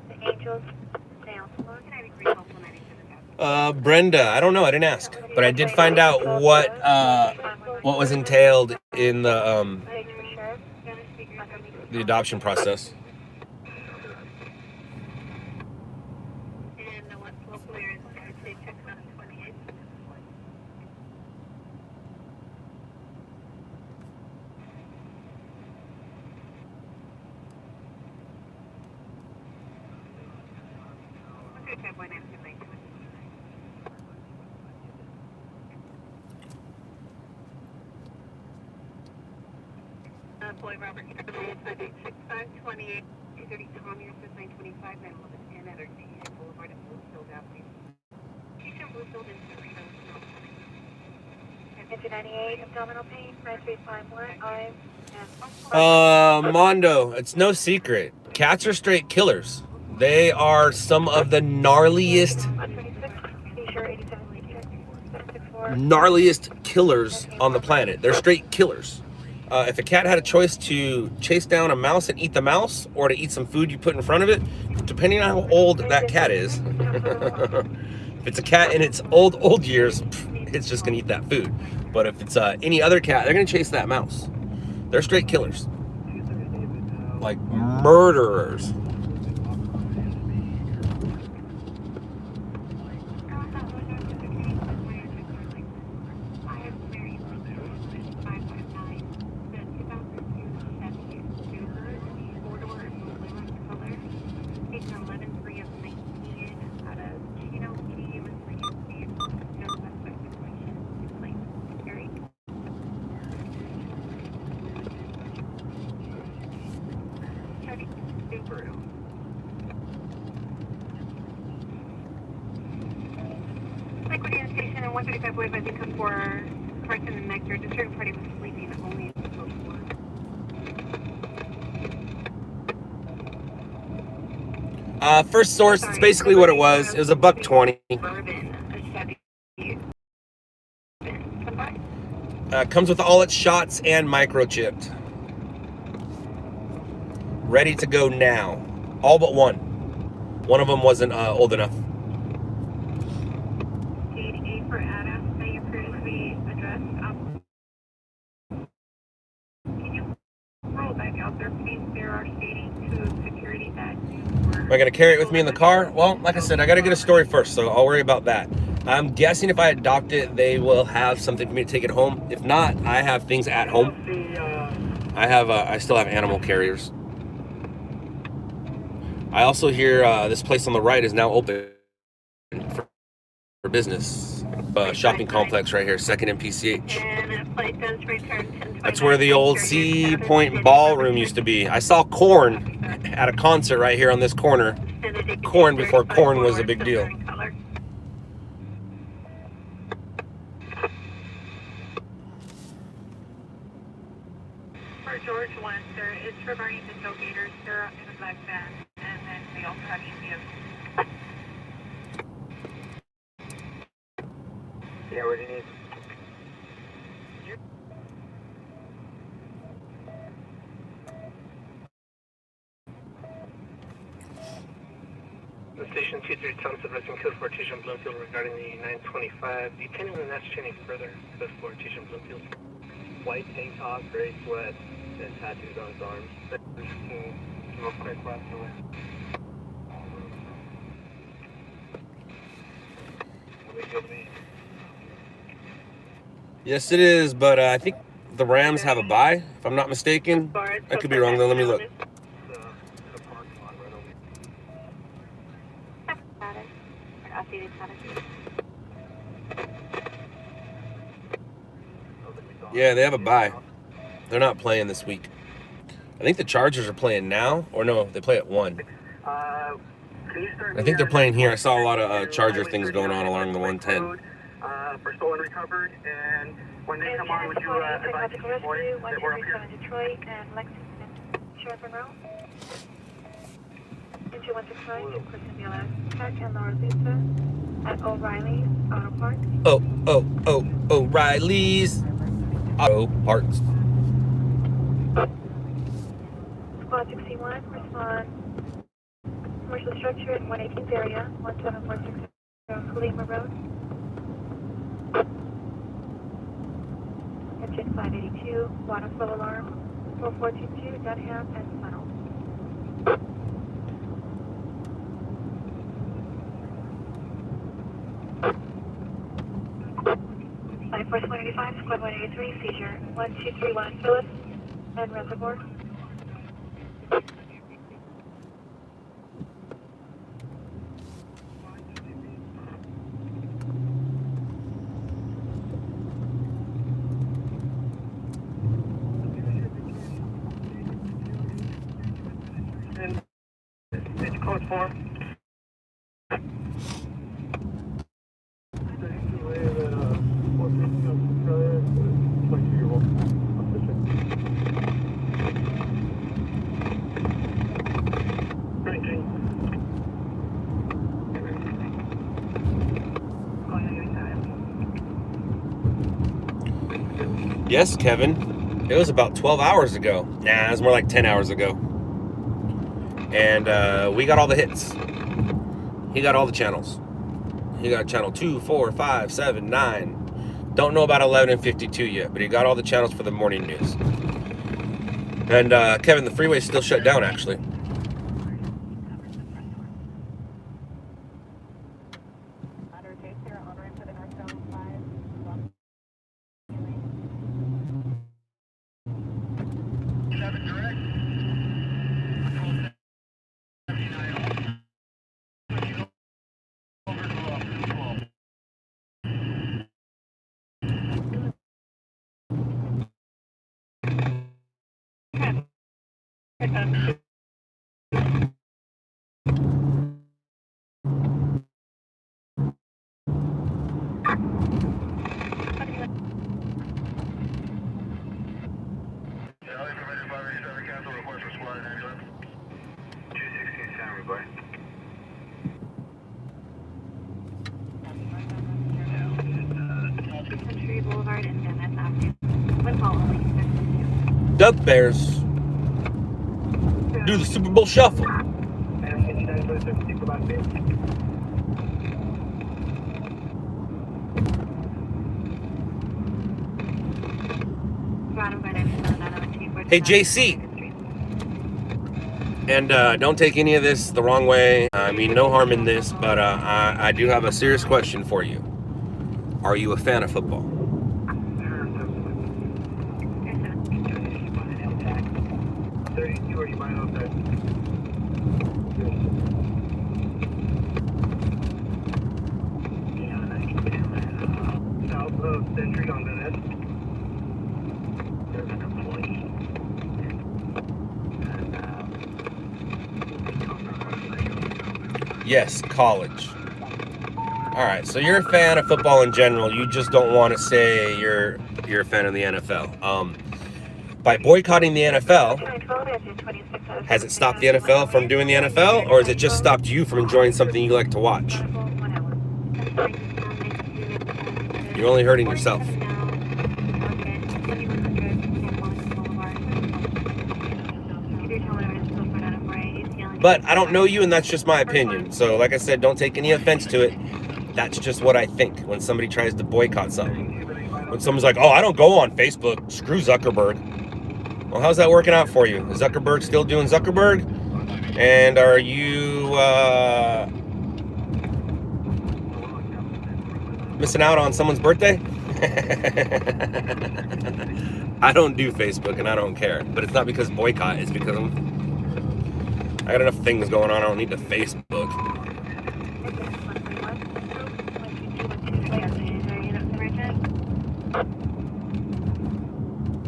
The Angels, down. Brenda, I don't know. I didn't ask, but I did find out what was entailed in the adoption process. Boy Robert, 6528, 230 Tommy, 925, 911, at Arcadia Boulevard at Bluefield Avenue. Keisha Bluefield and Cerrito. Engine 98, abdominal pain, 9351, Mondo, it's no secret. Cats are straight killers. They are some of the gnarliest killers on the planet. They're straight killers. If a cat had a choice to chase down a mouse and eat the mouse, or to eat some food you put in front of it, depending on how old that cat is, if it's a cat in its old years, it's just gonna eat that food. But if it's any other cat, they're gonna chase that mouse. They're straight killers, like murderers. Station and 135 Wave, I think, for Carson and Nectar. District party was sleeping only in the First source, it's basically what it was. It was $120. Comes with all its shots and microchipped. Ready to go now. All but one. One of them wasn't old enough. For Adam, that you previously addressed. Can you roll back out there, please? There are stating to security that you were... Am I going to carry it with me in the car? Well, like I said, I got to get a story first, so I'll worry about that. I'm guessing if I adopt it, they will have something for me to take it home. If not, I have things at home. I still have animal carriers. I also hear this place on the right is now open for business. Shopping complex right here, 2nd MPCH. That's where the old Sea Point Ballroom used to be. I saw Korn at a concert right here on this corner. Korn before Korn was a big deal. For George Lester, it's regarding the tailgaters. They're in a black van, and then we also have UPS. Yeah, what do you need? The station 23 Thomas addressing code for Artesian Bloomfield regarding the 925. Detaining the next training further, code for Artesian Bloomfield. White tank top, gray sweat, and tattoos on his arms. Real quick, left away. Yes, it is, but I think the Rams have a bye, if I'm not mistaken. I could be wrong, though. Let me look. Yeah, they have a bye. They're not playing this week. I think the Chargers are playing now, or no, they play at 1. I think they're playing here. I saw a lot of Charger things going on along the 110. For stolen recovered, and when they come on, would you advise the boys that we're up here? Detroit and Lexington, Sheriff and Route. Into 169, Kristen Villa, Tech and Laura Lisa at O'Reilly's Auto Parts. O'Reilly's Auto Parts. Squad 61, respond. Commercial structure in 118th area, 17460 Kalima Road. Engine 582, water flow alarm, 4422, Dunham and Funnel. Line Force 185, Squad 183, seizure, 1231 Phillips and Reservoir. It's code 4. Yes, Kevin. It was about 12 hours ago. Nah, it was more like 10 hours ago. And we got all the hits. He got all the channels. He got channel 2, 4, 5, 7, 9. Don't know about 11 and 52 yet, but he got all the channels for the morning news. And Kevin, the freeway's still shut down, actually. Doug Bears do the Super Bowl shuffle. Hey, JC. And don't take any of this the wrong way. I mean, no harm in this, but I do have a serious question for you. Are you a fan of football? Fine, okay. South of Century on Venice. There's an employee. Yes, college. All right, so you're a fan of football in general. You just don't want to say you're a fan of the NFL. By boycotting the NFL, has it stopped the NFL from doing the NFL, or has it just stopped you from enjoying something you like to watch? You're only hurting yourself. But I don't know you, and that's just my opinion. So like I said, don't take any offense to it. That's just what I think when somebody tries to boycott something. When someone's like, oh, I don't go on Facebook, screw Zuckerberg. Well, how's that working out for you? Is Zuckerberg still doing Zuckerberg? And are you missing out on someone's birthday? I don't do Facebook and I don't care. But it's not because boycott, it's because I got enough things going on. I don't need to Facebook.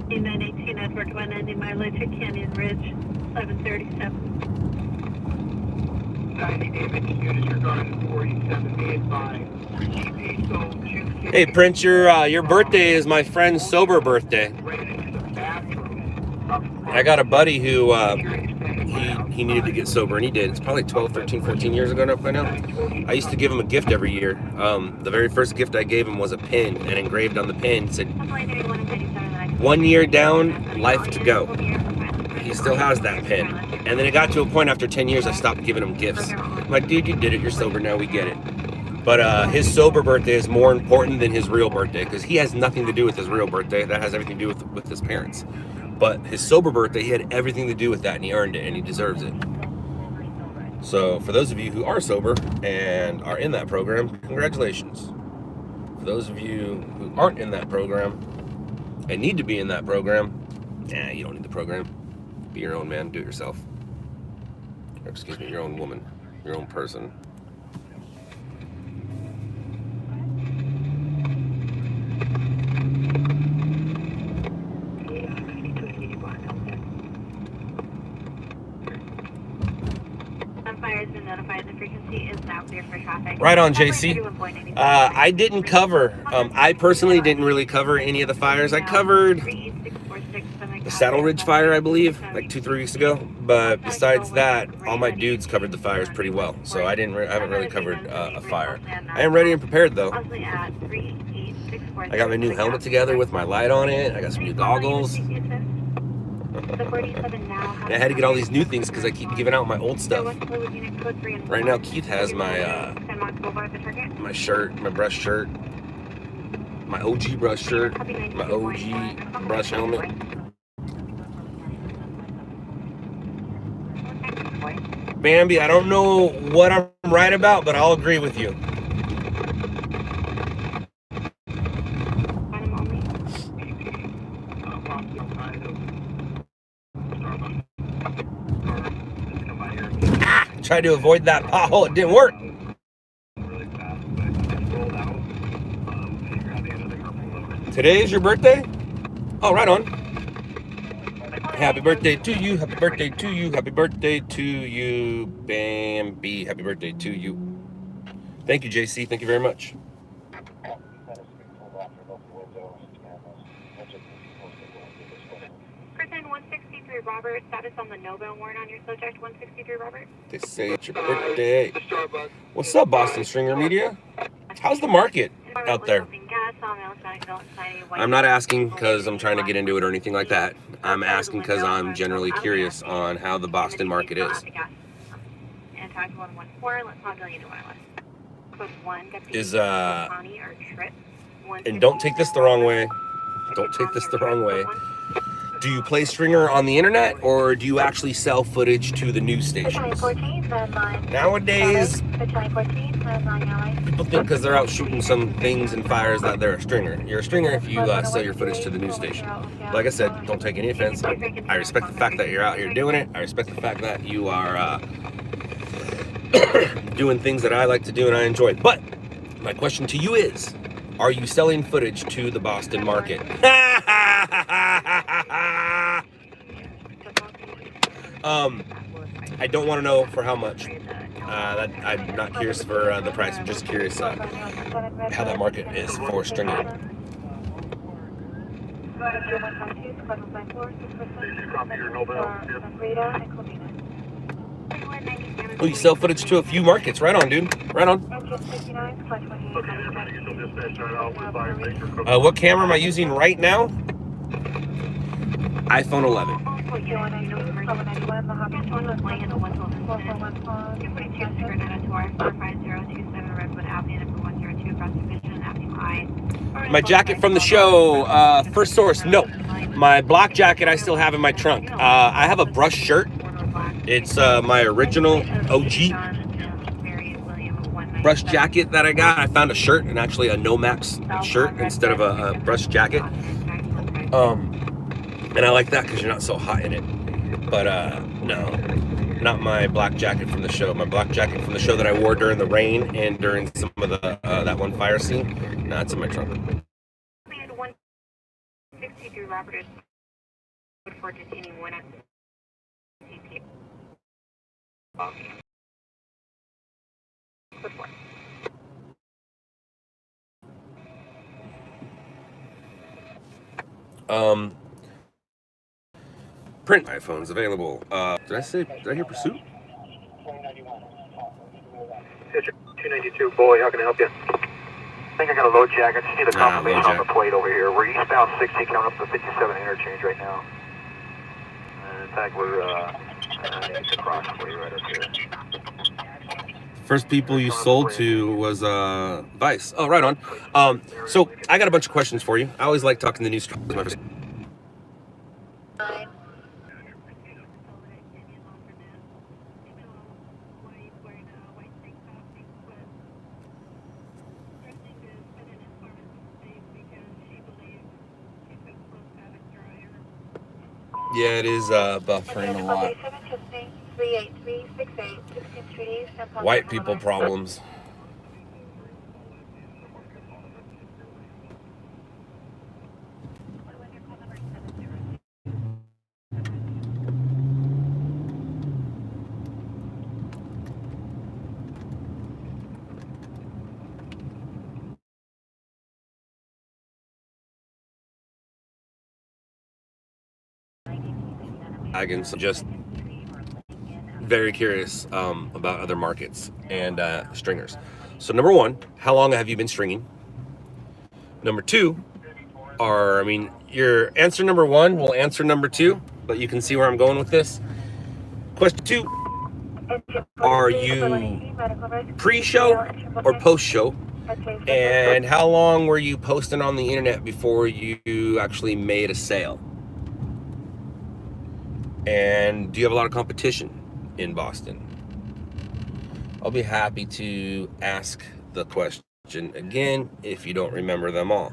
E918 Edward 190 mileage at Canyon Ridge, 1137. 90 damage units regarding 4785. Hey Prince, your birthday is my friend's sober birthday. I got a buddy who he needed to get sober, and he did. It's probably 12, 13, 14 years ago now by now. I used to give him a gift every year. The very first gift I gave him was a pin, and engraved on the pin said, 1 year down, life to go. He still has that pin. And then it got to a point after 10 years I stopped giving him gifts. I'm like, dude, you did it, you're sober now, we get it. But his sober birthday is more important than his real birthday, because he has nothing to do with his real birthday. That has everything to do with his parents. But his sober birthday, he had everything to do with that, and he earned it, and he deserves it. So for those of you who are sober and are in that program, congratulations. For those of you who aren't in that program and need to be in that program, you don't need the program. Be your own man, do it yourself. Or excuse me, your own woman, your own person. Right on, JC. I didn't cover, I personally didn't really cover any of the fires. I covered the Saddle Ridge fire, I believe, like 2-3 weeks ago. But besides that, all my dudes covered the fires pretty well. So I haven't really covered a fire. I am ready and prepared though. I got my new helmet together with my light on it. I got some new goggles. And I had to get all these new things because I keep giving out my old stuff. Right now, Keith has my my shirt, my brush shirt, my OG brush shirt, my OG brush helmet. Bambi, I don't know what I'm right about, but I'll agree with you. Tried to avoid that pothole, it didn't work. Today is your birthday? Oh, right on. Happy birthday to you, happy birthday to you, happy birthday to you, Bambi. Happy birthday to you. Thank you, JC, thank you very much. Person 163 Robert, status on the no-bail warrant on your subject, 163 Robert. They say it's your birthday. What's up, Boston Stringer Media? How's the market out there? I'm not asking because I'm trying to get into it or anything like that. I'm asking because I'm generally curious on how the Boston market is. And don't take this the wrong way. Don't take this the wrong way. Do you play stringer on the internet, or do you actually sell footage to the news stations? Nowadays, people think because they're out shooting some things and fires that they're a stringer. You're a stringer if you sell your footage to the news station. Like I said, don't take any offense. I respect the fact that you're out here doing it. I respect the fact that you are doing things that I like to do and I enjoy. But my question to you is, are you selling footage to the Boston market? I don't want to know for how much. I'm not curious for the price. I'm just curious how that market is for stringer. Oh, you sell footage to a few markets. Right on, dude. Right on. What camera am I using right now? iPhone 11. My jacket from the show, first source, no. My black jacket I still have in my trunk. I have a brush shirt. It's my original OG brush jacket that I got. I found a shirt, and actually a Nomax shirt instead of a brush jacket. And I like that because you're not so hot in it. But no, not my black jacket from the show. My black jacket from the show that I wore during the rain and during some of the that one fire scene. No, it's in my trunk. Print iPhones available. Did I hear Pursuit? 292, boy, how can I help you? I think I got a load jack. I just need a confirmation on the plate over here. We're eastbound 60 coming up the 57 interchange right now. In fact, we're across for you right up here. First people you sold to was Vice. Oh, right on. So I got a bunch of questions for you. I always like talking to news. Yeah, it is buffering a lot. White people problems. So just very curious about other markets and stringers. So number one, how long have you been stringing? Number two, your answer number one will answer number two, but you can see where I'm going with this. Question two, are you pre-show or post-show? And how long were you posting on the internet before you actually made a sale? And do you have a lot of competition in Boston? I'll be happy to ask the question again if you don't remember them all,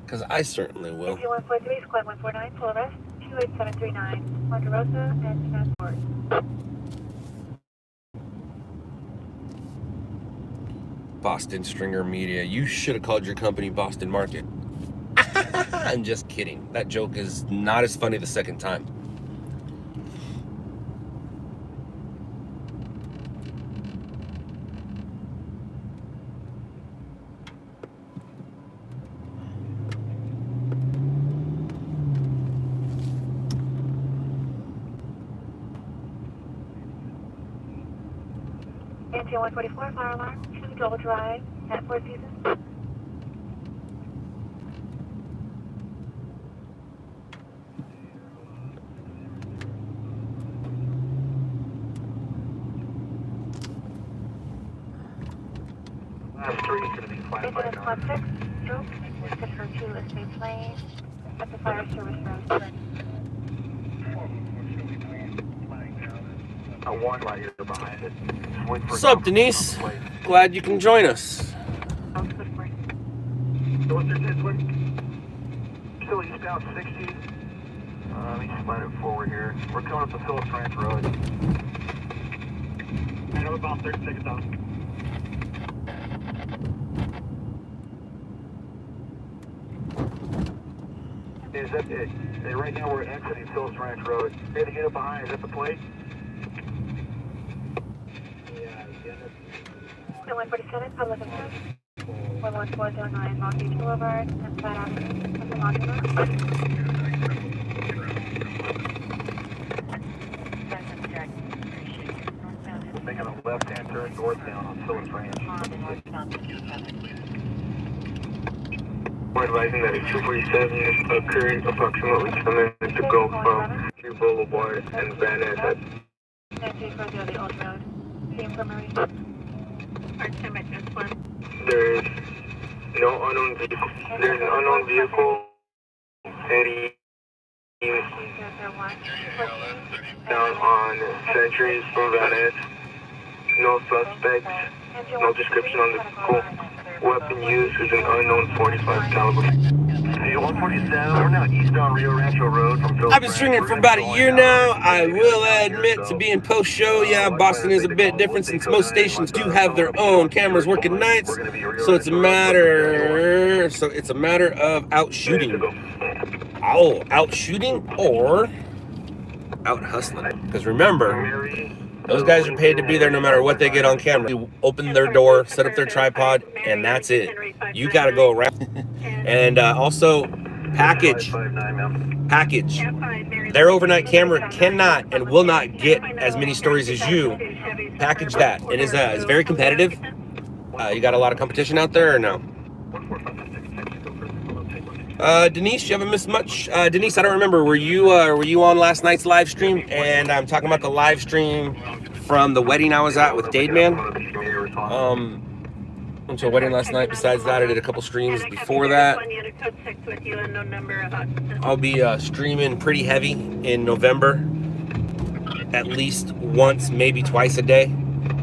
because I certainly will. 143, squad 149, full arrest, 28739, Ponderosa and transport. Boston Stringer Media. You should have called your company Boston Market. I'm just kidding. That joke is not as funny the second time. NT 144, fire alarm, 2 Double Drive at Four Seasons. Last three is going to be flat right now. Club 6, stroke, confirm 2 escape lane. at the fire service road. One right here behind it. What's up, Denise? Glad you can join us. Still eastbound 60. Let me slide it forward here. We're coming up the Phillips Ranch Road. I have about 30 seconds out. Is that it? Hey, right now we're exiting Phillips Ranch Road. Hey, the unit behind, is that the plate? Still 147, public interest. 11409 Long Beach Boulevard, and Flat Avenue, Los Angeles. Making a left-hand turn northbound on Phillips Ranch. We're advising that a 247 is occurring approximately 10 minutes ago from Q Boulevard and Van Ness. 9340 the Old Road. Same for Marie. There is no unknown vehicle. There's an unknown vehicle heading down on Centuries from Van Ness. No suspects, no description on the vehicle. Weapon used is an unknown 45 caliber. Hey, 147, we're now eastbound Rio Rancho Road from Phillips. I've been stringing for about a year now. I will admit to being post-show, yeah, Boston is a bit different since most stations do have their own cameras working nights. So it's a matter of out shooting. Oh, out shooting or out hustling. Because remember, those guys are paid to be there no matter what they get on camera. You open their door, set up their tripod, and that's it. You got to go around. And also, package. Their overnight camera cannot and will not get as many stories as you. Package that. It is it's very competitive. You got a lot of competition out there or no? Denise, you haven't missed much. Denise, I don't remember. Were you on last night's live stream? And I'm talking about the live stream from the wedding I was at with Dade Man. Went to a wedding last night. Besides that, I did a couple streams before that. I'll be streaming pretty heavy in November, at least once, maybe twice a day,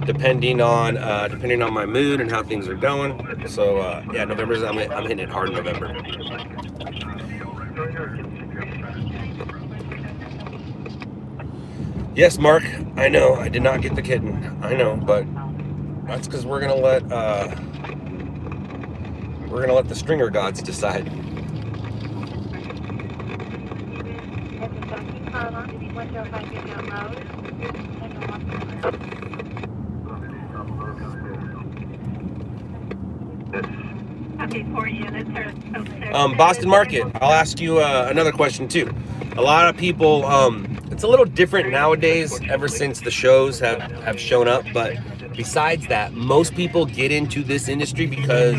depending on my mood and how things are going. So yeah, November's I'm hitting it hard in November. Yes, Mark, I know I did not get the kitten. I know, but that's because we're gonna let the stringer gods decide. Boston Market, I'll ask you another question too. A lot of people, it's a little different nowadays ever since the shows have shown up, but besides that, most people get into this industry because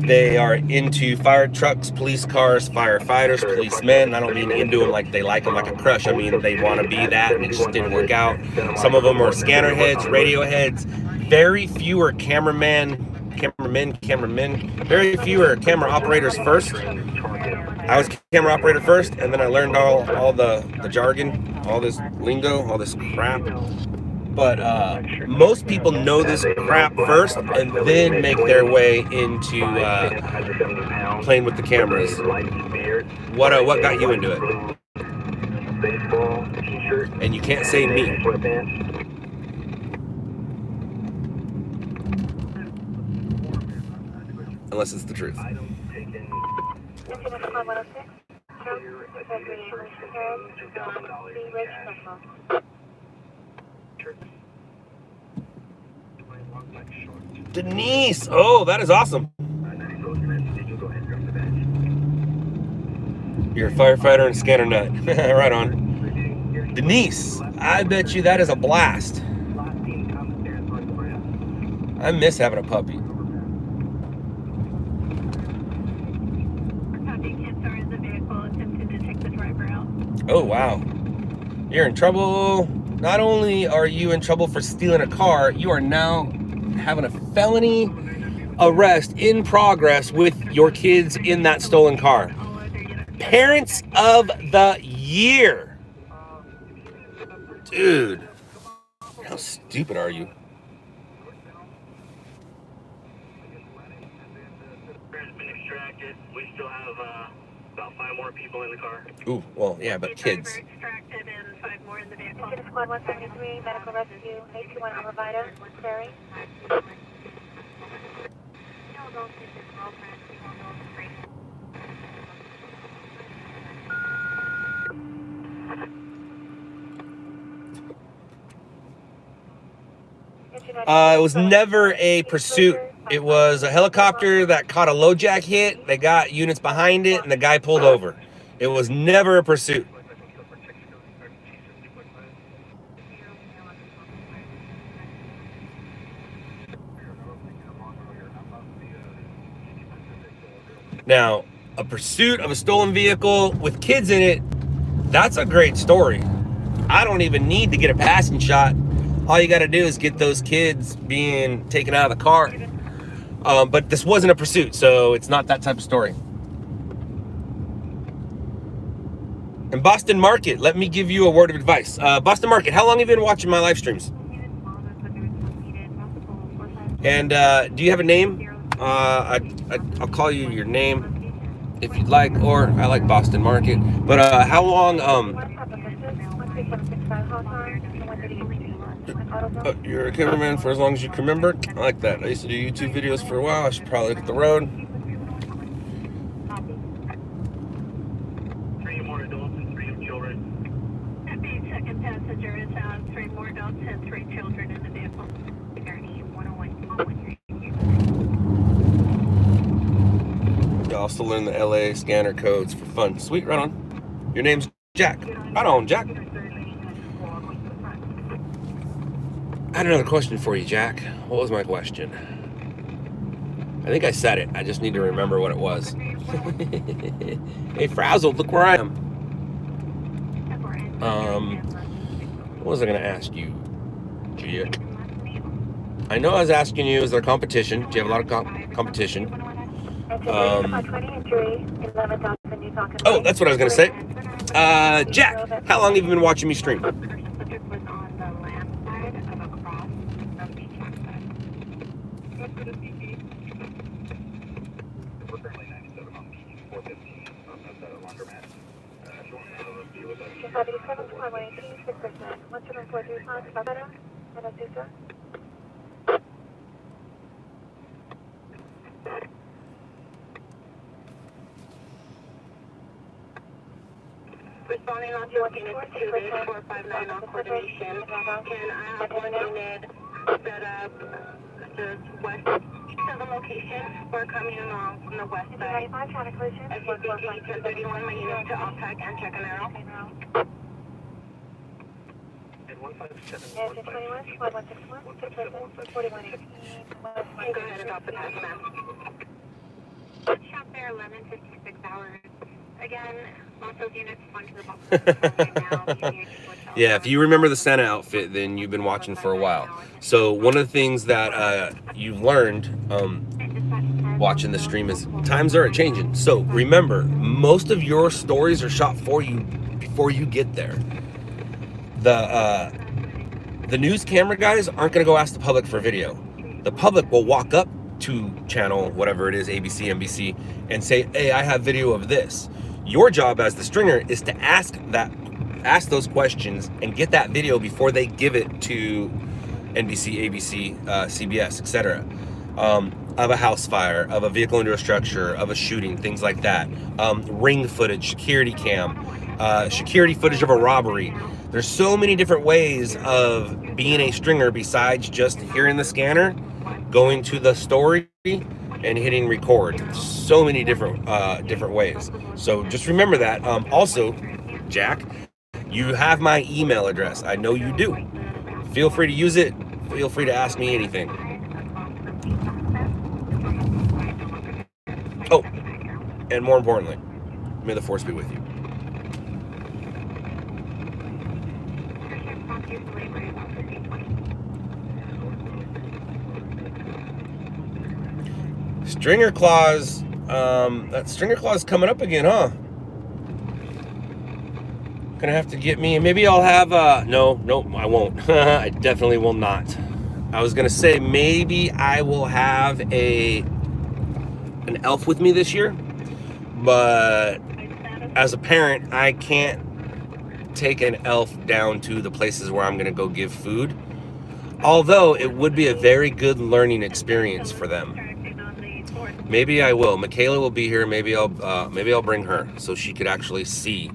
they are into fire trucks, police cars, firefighters, policemen. I don't mean into them like they like them like a crush. I mean they want to be that and it just didn't work out. Some of them are scanner heads, radio heads. Very few are cameramen. Very few are camera operators first. I was camera operator first, and then I learned all the jargon, all this lingo, all this crap. But most people know this crap first, and then make their way into playing with the cameras. What got you into it? And you can't say me. Unless it's the truth. Denise! Oh, that is awesome. You're a firefighter and scanner nut. Right on. Denise, I bet you that is a blast. I miss having a puppy. Oh, wow. You're in trouble. Not only are you in trouble for stealing a car, you are now having a felony arrest in progress with your kids in that stolen car. Parents of the Year. Dude, how stupid are you? Been extracted. We still have about 5 more people in the car. Ooh, well, yeah, but kids. Extracted and 5 more in the vehicle. Squad 173, medical rescue, 821 on Levida, Terry. It was never a pursuit. It was a helicopter that caught a LoJack hit. They got units behind it, and the guy pulled over. It was never a pursuit. Now, a pursuit of a stolen vehicle with kids in it, that's a great story. I don't even need to get a passing shot. All you got to do is get those kids being taken out of the car. But this wasn't a pursuit, so it's not that type of story. And Boston Market, let me give you a word of advice. Boston Market, how long have you been watching my live streams? And do you have a name? I'll call you your name if you'd like, or I like Boston Market. But how long? You're a cameraman for as long as you can remember. I like that. I used to do YouTube videos for a while. I should probably look at the road. 3 more adults and 3 children. And the second passenger is out. 3 more adults and 3 children in the vehicle. You also learn the LA scanner codes for fun. Sweet, right on. Your name's Jack. Right on, Jack. I had another question for you, Jack. What was my question? I think I said it. I just need to remember what it was. Hey, Frazzled, look where I am. What was I going to ask you, Jack? I know I was asking you, is there competition? Do you have a lot of competition? Oh, that's what I was going to say. Jack, how long have you been watching me stream? Responding on to unit 28459 on coordination. Can I have one unit set up just west of the location? We're coming along from the west side. SCP 1031, my unit to OPTAC and check an arrow. And 157. And 21, 1161, 4118. Go ahead and drop the pass, ma'am. Shop there 11:56 hours. Again, most of those units going to the box right now. Yeah, if you remember the Santa outfit, then you've been watching for a while. So one of the things that you've learned watching the stream is times are changing. So remember, most of your stories are shot for you before you get there. The news camera guys aren't going to go ask the public for video. The public will walk up to channel, whatever it is, ABC, NBC, and say, hey, I have video of this. Your job as the stringer is to ask those questions and get that video before they give it to NBC, ABC, CBS, etc. Of a house fire, of a vehicle under a structure, of a shooting, things like that. Ring footage, security cam, security footage of a robbery. There's so many different ways of being a stringer besides just hearing the scanner, going to the story, and hitting record. So many different ways. So just remember that. Also, Jack, you have my email address. I know you do. Feel free to use it. Feel free to ask me anything. Oh, and more importantly, may the force be with you. Stringer claws, that stringer claw is coming up again, huh? Gonna have to get me, and maybe I'll have no, I won't. I definitely will not. I was gonna say maybe I will have an elf with me this year, but as a parent, I can't take an elf down to the places where I'm gonna go give food. Although it would be a very good learning experience for them. Maybe I will. Michaela will be here. Maybe I'll bring her so she could actually see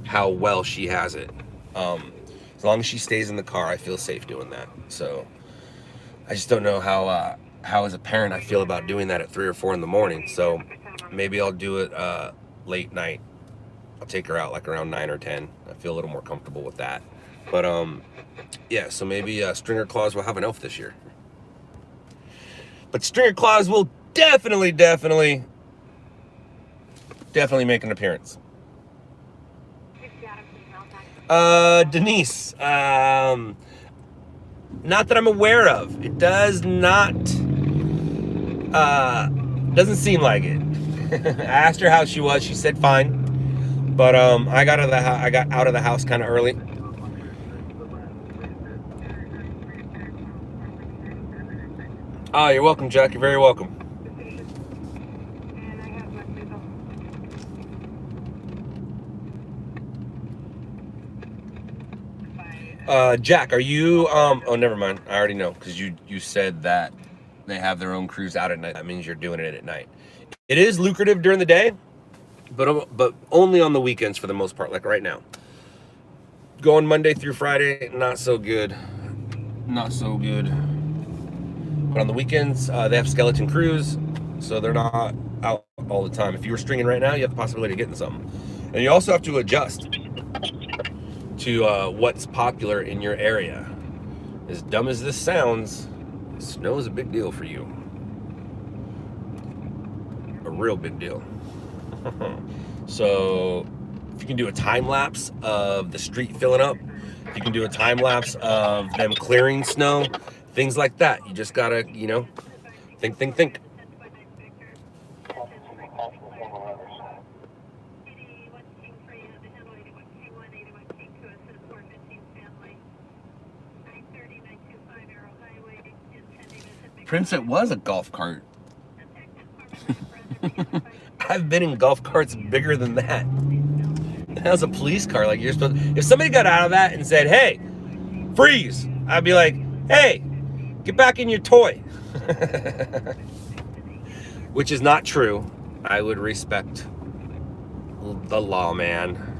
how well she has it. As long as she stays in the car, I feel safe doing that. So I just don't know how as a parent I feel about doing that at 3 or 4 in the morning. So maybe I'll do it late night. I'll take her out like around 9 or 10. I feel a little more comfortable with that. But yeah, so maybe Stringer Claus will have an elf this year. But Stringer Claus will definitely make an appearance. Denise, not that I'm aware of. It does not, doesn't seem like it. I asked her how she was. She said fine. But I got out of the house kind of early. Oh, you're welcome, Jack. You're very welcome. Jack, are you, oh, never mind. I already know, because you said that they have their own crews out at night. That means you're doing it at night. It is lucrative during the day, but only on the weekends for the most part, like right now. Going Monday through Friday, not so good. Not so good. But on the weekends, they have skeleton crews, so they're not out all the time. If you were stringing right now, you have the possibility of getting something. And you also have to adjust to what's popular in your area. As dumb as this sounds, snow is a big deal for you. A real big deal. So if you can do a time lapse of the street filling up, if you can do a time lapse of them clearing snow, things like that, you just gotta, you know, think. Princess was a golf cart. I've been in golf carts bigger than that. That was a police car. Like, you're supposed. If somebody got out of that and said, "Hey, freeze," I'd be like, "Hey, get back in your toy." Which is not true. I would respect the law, man.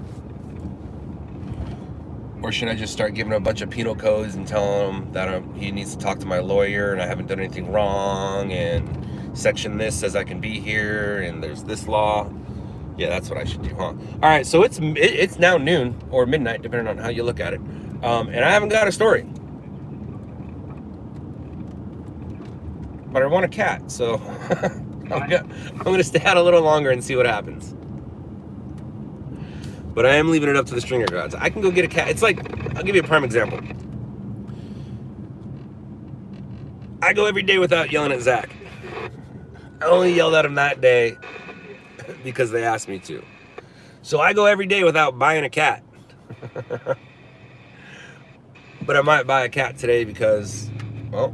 Or should I just start giving him a bunch of penal codes and tell him that he needs to talk to my lawyer and I haven't done anything wrong, and section this says I can be here and there's this law? Yeah, that's what I should do, huh? All right, so it's now noon or midnight, depending on how you look at it. And I haven't got a story. But I want a cat, so I'm gonna stay out a little longer and see what happens. But I am leaving it up to the stringer gods. I can go get a cat. It's like, I'll give you a prime example. I go every day without yelling at Zach. I only yelled at him that day because they asked me to. So I go every day without buying a cat. But I might buy a cat today because, well,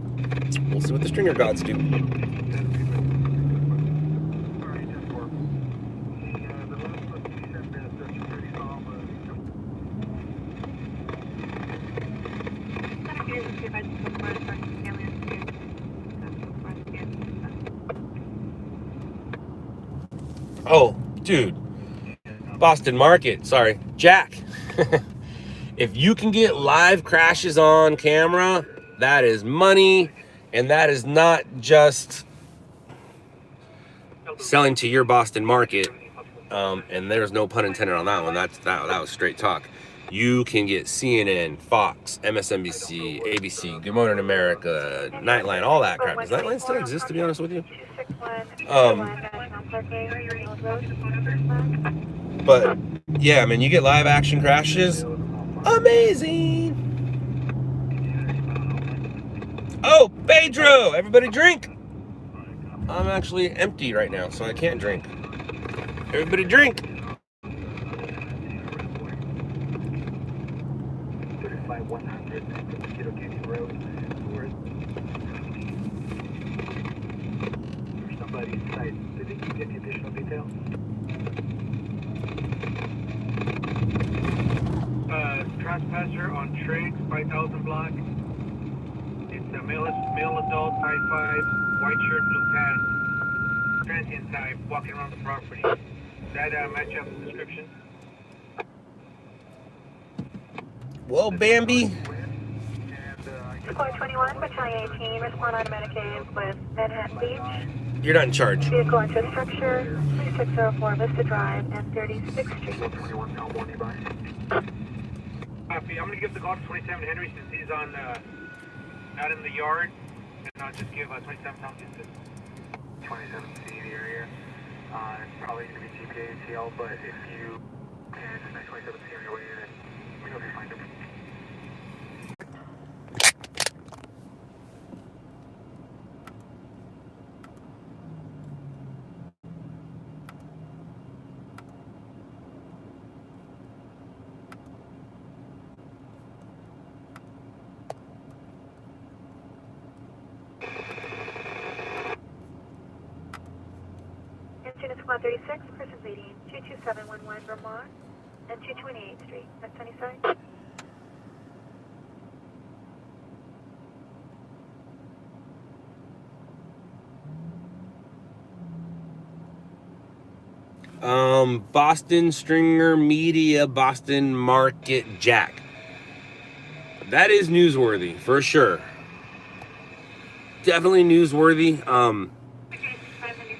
we'll see what the stringer gods do. Oh, dude, Boston Market, sorry, Jack. If you can get live crashes on camera, that is money, and that is not just selling to your Boston Market, and there's no pun intended on that one. That was straight talk. You can get CNN, Fox, MSNBC, ABC, Good Morning America, Nightline, all that crap. Does Nightline still exist, to be honest with you? But yeah, man, you get live action crashes. Amazing. Oh, Pedro, everybody drink. I'm actually empty right now, so I can't drink. Everybody drink. 100 Mosquito Canyon Road. For somebody's site, did you get the additional details? Trespasser on Triggs, 5000 block. It's a male adult, size 5, white shirt, blue pants, transient type, walking around the property. Does that match up the description? Well, Bambi. 421, Battalion 18, respond on Medicaid with Manhattan Beach. You're not in charge. Vehicle into a structure, 3604 Vista Drive and 36th Street. 421, Elmore nearby. Copy. I'm going to give the call to 27 Henry since he's on, out in the yard. And I'll just give 27 Tompkins to 27C the area. It's probably going to be GPA ATL, but if you can expect 27C on your way in, we know if you find them. Incident 136, persons leading 22711 Vermont and 228th Street. That's Sunnyside. Boston Stringer Media, Boston Market Jack. That is newsworthy for sure. Definitely newsworthy.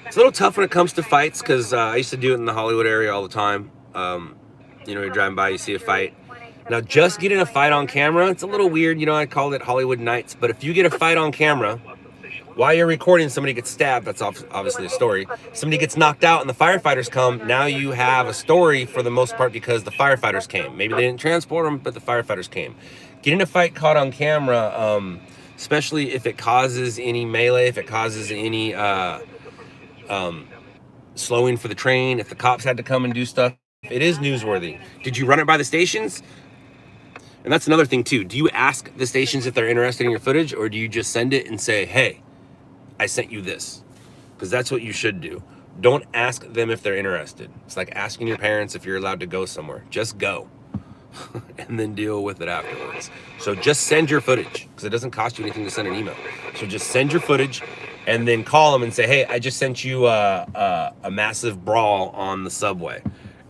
It's a little tough when it comes to fights because I used to do it in the Hollywood area all the time. You know, you're driving by, you see a fight. Now, just getting a fight on camera, it's a little weird. You know, I call it Hollywood Nights. But if you get a fight on camera, while you're recording, somebody gets stabbed. That's obviously a story. Somebody gets knocked out and the firefighters come. Now you have a story for the most part because the firefighters came. Maybe they didn't transport them, but the firefighters came. Getting a fight caught on camera, especially if it causes any melee, if it causes any slowing for the train, if the cops had to come and do stuff, it is newsworthy. Did you run it by the stations? And that's another thing too. Do you ask the stations if they're interested in your footage, or do you just send it and say, hey, I sent you this? Because that's what you should do. Don't ask them if they're interested. It's like asking your parents if you're allowed to go somewhere. Just go and then deal with it afterwards. So just send your footage because it doesn't cost you anything to send an email. So just send your footage and then call them and say, hey, I just sent you a massive brawl on the subway.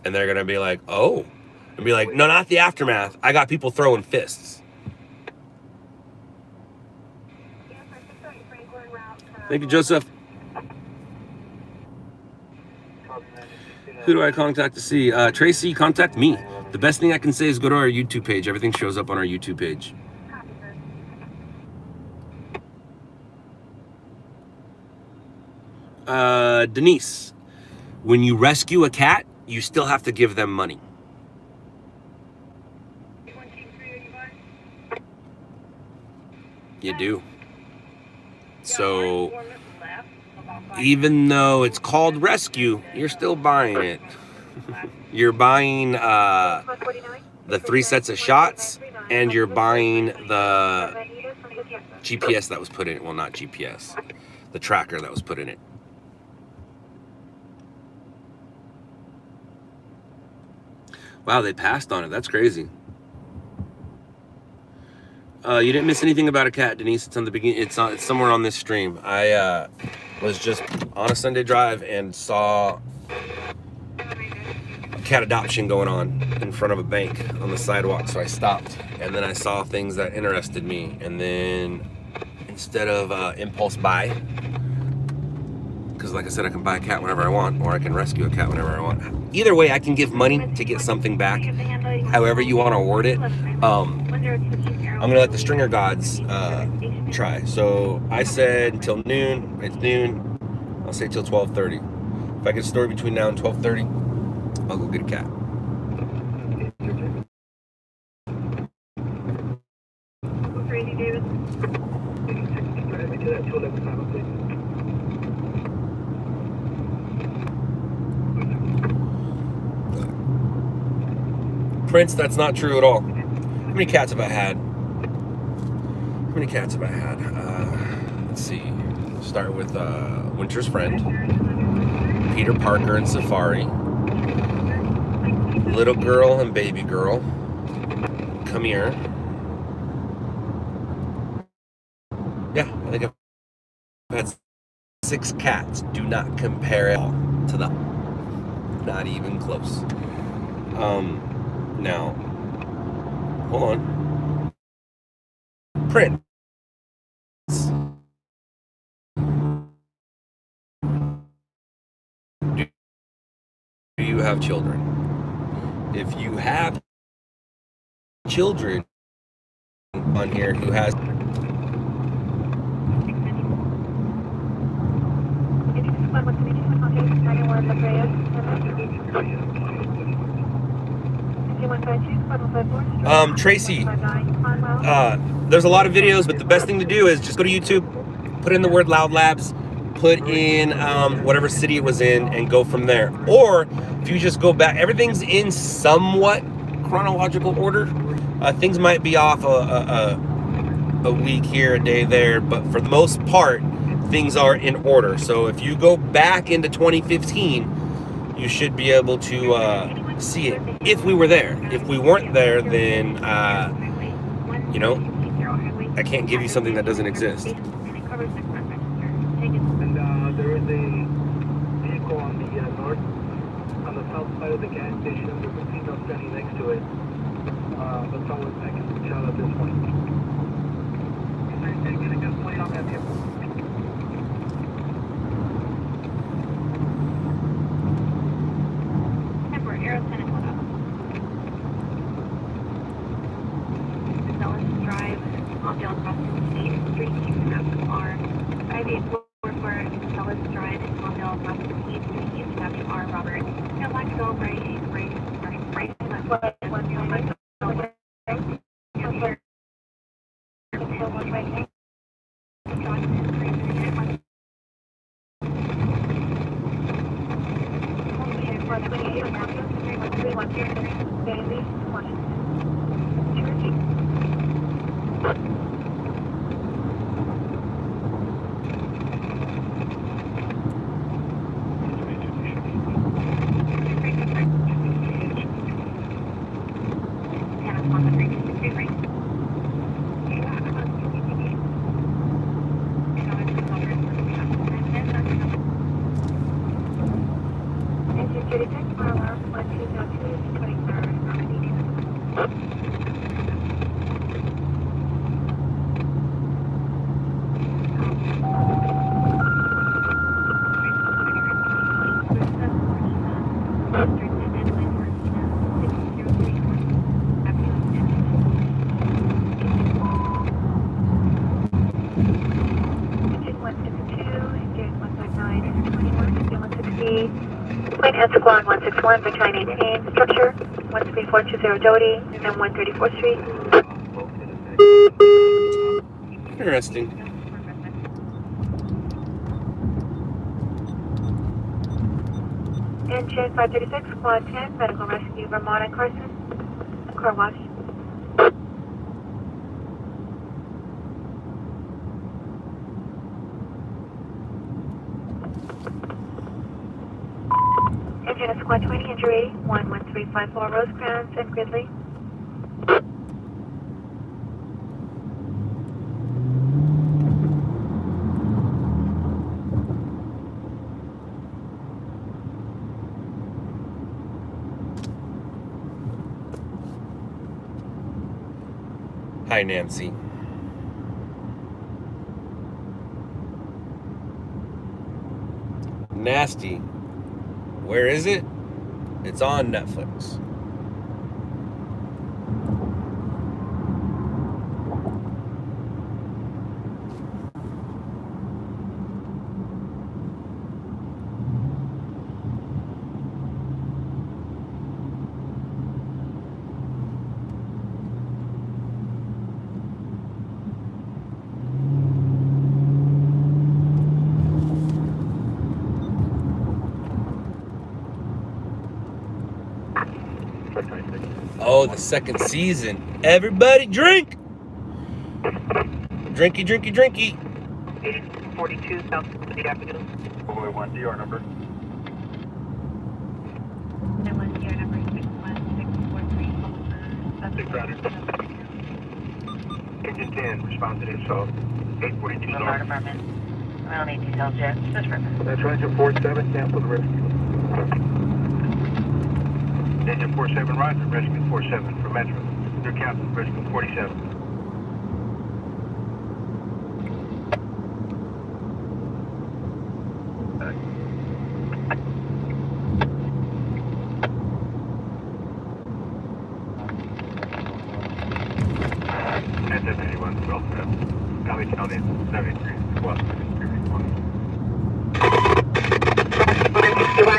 And they're going to be like, oh. And be like, no, not the aftermath. I got people throwing fists. Thank you, Joseph. Who do I contact to see? Tracy, contact me. The best thing I can say is go to our YouTube page. Everything shows up on our YouTube page. Denise, when you rescue a cat, you still have to give them money. You do. So even though it's called rescue, you're still buying it. You're buying the 3 sets of shots, and you're buying the GPS that was put in it. Well, not GPS, the tracker that was put in it. Wow, they passed on it. That's crazy. You didn't miss anything about a cat, Denise. It's on the beginning. It's somewhere on this stream. I was just on a Sunday drive and saw a cat adoption going on in front of a bank on the sidewalk. So I stopped, and then I saw things that interested me. And then instead of impulse buy, because like I said, I can buy a cat whenever I want, or I can rescue a cat whenever I want. Either way, I can give money to get something back. However you want to word it. I'm gonna let the stringer gods try. So I said until noon. It's noon. I'll say till 12:30. If I get a story between now and 12:30, I'll go get a cat. Prince, that's not true at all. How many cats have I had? Let's see. Start with Winter's Friend, Peter Parker and Safari, Little Girl and Baby Girl, Come Here. Yeah, I think I've had 6 cats. Do not compare at all to them. Not even close. Now, hold on. Prince. Do you have children? If you have children on here who has Tracy, there's a lot of videos, but the best thing to do is just go to YouTube, put in the word LOUDLABS, put in whatever city it was in, and go from there. Or if you just go back, everything's in somewhat chronological order. Things might be off a week here, a day there, but for the most part, things are in order. So if you go back into 2015, you should be able to see it if we were there. If we weren't there, then you know, I can't give you something that doesn't exist. And there is a vehicle on the north, on the south side of the gas station. There's a female standing next to it. That's all I can tell at this point. Is there anything going to get played on that vehicle? Squad 161, Battalion 18, structure 13420 Doty and 134th Street. Interesting. Engine 536, Squad 10, Medical Rescue, Vermont and Carson. Car wash. Engine of Squad 20, injury 11354 Rosecrans and Gridley. Hi, Nancy. Nasty. Where is it? It's on Netflix. Oh, the second season. Everybody drink! Drinky, drinky, drinky. 42 South City Avenue. 401 DR number. That was your number 61643. Engine 10, response to this, so 842 Fire North. department. I don't need details yet. Just for That's engine 47, cancel the rescue. Engine 47, roger, rescue 47 for Metro. Your captain, rescue 47.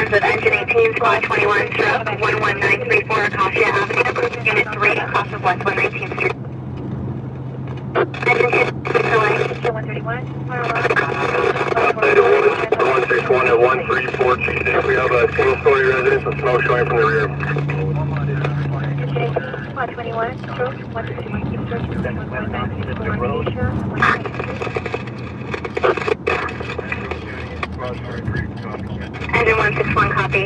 With engine 18, squad 21, stroke 11934 Acacia Avenue, unit 3, across of West 119th Street. Engine 2, delay. 131. 161 at 13426. We have a single-story residence with smoke showing from the rear. 121, stroke 161, keep searching for 11934. Engine 161, copy.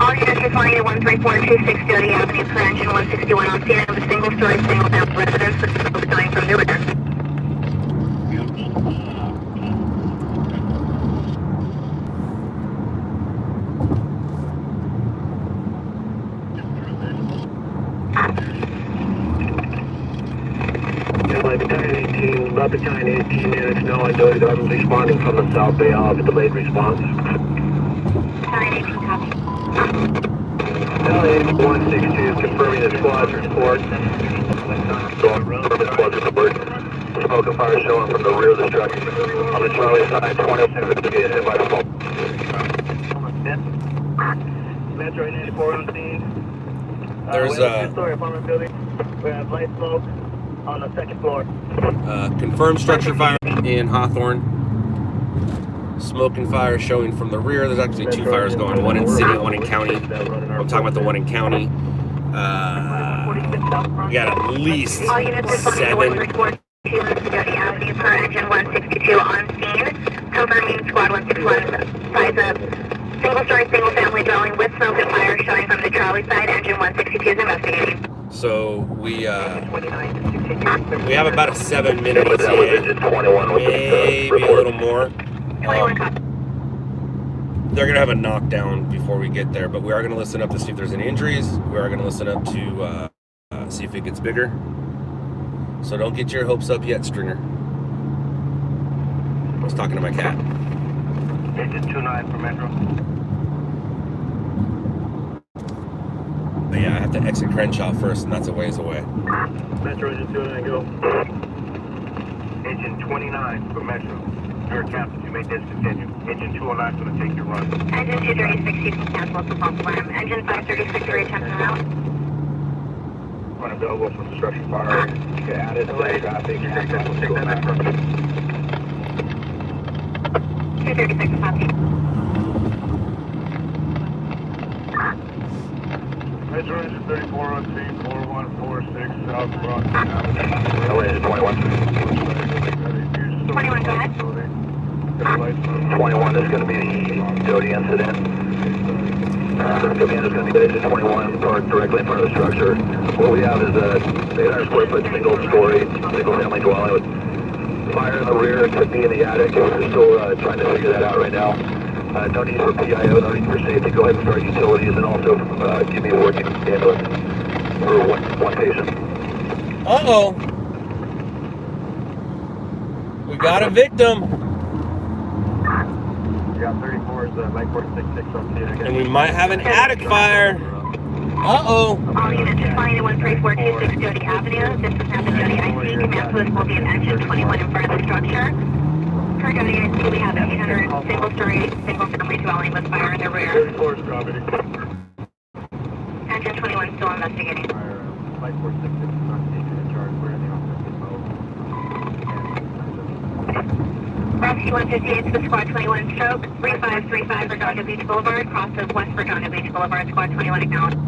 All units responding to 13426 Jody Avenue per engine 161 on scene of a single-story, single-family residence with smoke showing from the rear. Battalion 18 minutes now. I know that I'm responding from the South Bay. I'll have a delayed response. Battalion 18, copy. Battalion 162 is confirming the squad's report. Going around the squad's report. Smoke and fire showing from the rear of the structure. On the Charlie side, 27 to be hit by the smoke. Metro 94 on scene. There's we have a two-story apartment building. We have light smoke on the second floor. Confirmed structure fire in Hawthorne. Smoke and fire showing from the rear. There's actually two fires going, one in city, one in county. I'm talking about the one in county. We got at least All units responding to 7. 13426 Jody Avenue per engine 162 on scene. Confirming squad 161 size up. Single-story, single-family dwelling with smoke and fire showing from the Charlie side. Engine 162 is investigating. So we have about a 7-minute ETA, maybe a little more. They're gonna have a knockdown before we get there, but we are gonna listen up to see if there's any injuries. We are gonna listen up to see if it gets bigger. So don't get your hopes up yet, Stringer. I was talking to my cat. Engine 29 for Metro. But yeah, I have to exit Crenshaw first, and that's a ways away. Metro engine 29, go. Engine 29 for Metro. Your captain, you may discontinue. Engine 209 is going to take your run. Engine 236, you can cancel for false alarm. Engine 536, reattempt en route. Unavailable for destruction fire. You can add it to the traffic. You can take that back from 236, copy. Metro engine 34 on scene, 4146 South Broad Avenue. LA engine 21. 21, go ahead. 21 is going to be the Jody incident. Command is going to be engine 21 parked directly in front of the structure. What we have is a 800 square foot single story, single family dwelling with fire in the rear. It could be in the attic. We're still trying to figure that out right now. No need for PIO, no need for safety. Go ahead and start utilities and also give me a working ambulance for one patient. Uh-oh. We got a victim. Yeah, 34 is light port 66 on scene. And we might have an attic fire. Uh-oh. All units responding to 13426 Jody Avenue. This is now the Jody IC. Command post will be at engine 21 in front of the structure. Per Jody IC, we have 800 single-story, single-family dwelling with fire in the rear. 34 is dropping. Engine 21 still investigating. Light port 66 on scene in charge. We're in the office. Rescue 158 to the Squad 21 stroke, 3535 Redondo Beach Boulevard, cross of West Redondo Beach Boulevard, Squad 21 acknowledged.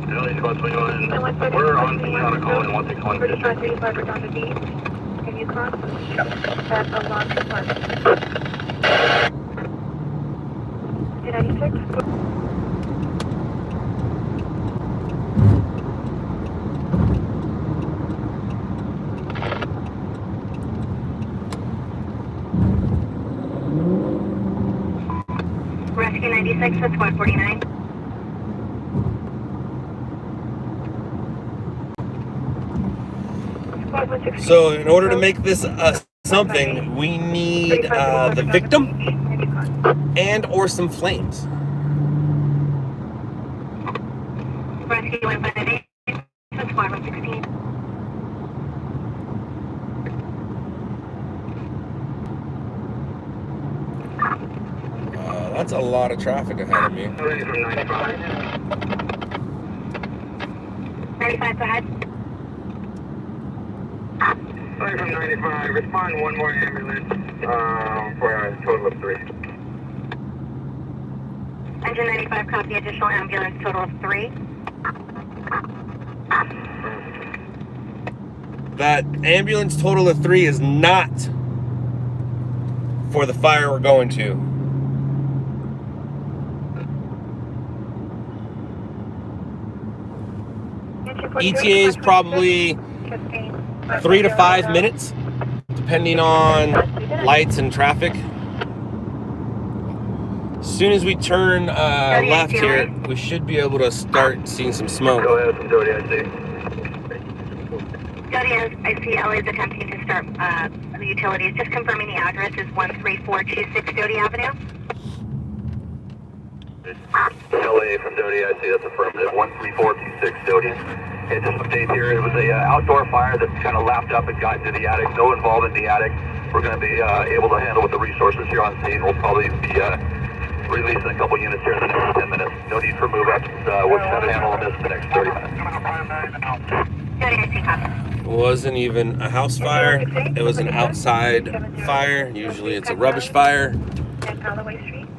LA Squad 21, we're on scene on a call in 161. 3535 Redondo Beach. Can you cross? That's a long request. 296. Rescue 96 to Squad 49. So in order to make this something, we need the victim and or some flames. Rescue 158 to Squad 116. That's a lot of traffic ahead of me. Ready from 95. 95, go ahead. Ready from 95. Respond one more ambulance for a total of 3. Engine 95, copy, additional ambulance, total of 3. That ambulance total of 3 is not for the fire we're going to. ETA is probably 3 to 5 minutes, depending on lights and traffic. As soon as we turn left here, we should be able to start seeing some smoke. Go ahead from Dodie, I see. Dodie, I see LA is attempting to start the utilities. Just confirming the address is 13426 Dodie Avenue. LA from Dodie, I see, that's affirmative. 13426 Dodie. Okay, just update here. It was a outdoor fire that kind of lapped up and got into the attic. No involved in the attic. We're going to be able to handle with the resources here on scene. We'll probably be releasing a couple units here in the next 10 minutes. No need for move-ups. We're just going to handle this in the next 30 minutes. Dodie, I see, copy. It wasn't even a house fire. It was an outside fire. Usually it's a rubbish fire.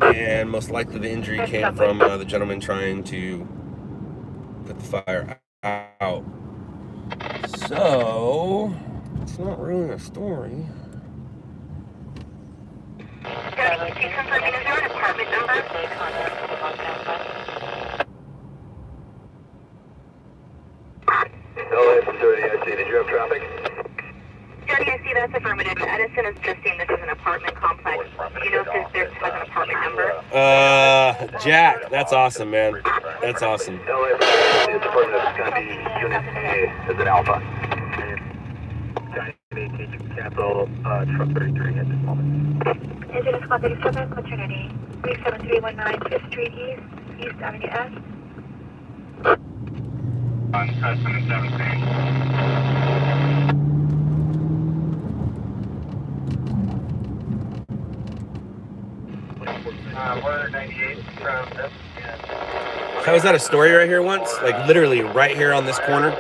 And most likely the injury came from the gentleman trying to put the fire out. So, it's not really a story. Dodie, can you confirm, is there an apartment number? LA from Dodie, I see. Did you have traffic? Dodie, I see, that's affirmative. Edison is just saying this is an apartment complex. Do you know if this has an apartment number? Jack, that's awesome, man. That's awesome. LA from Dodie, it's affirmative. It's going to be Unit A as an Alpha. Capital truck 33 at this moment. Engine Squad 37, Quaternity, 37319 5th Street East, East Avenue S. On customer 17. We're 98 from this. I was at a story right here once, like literally right here on this corner.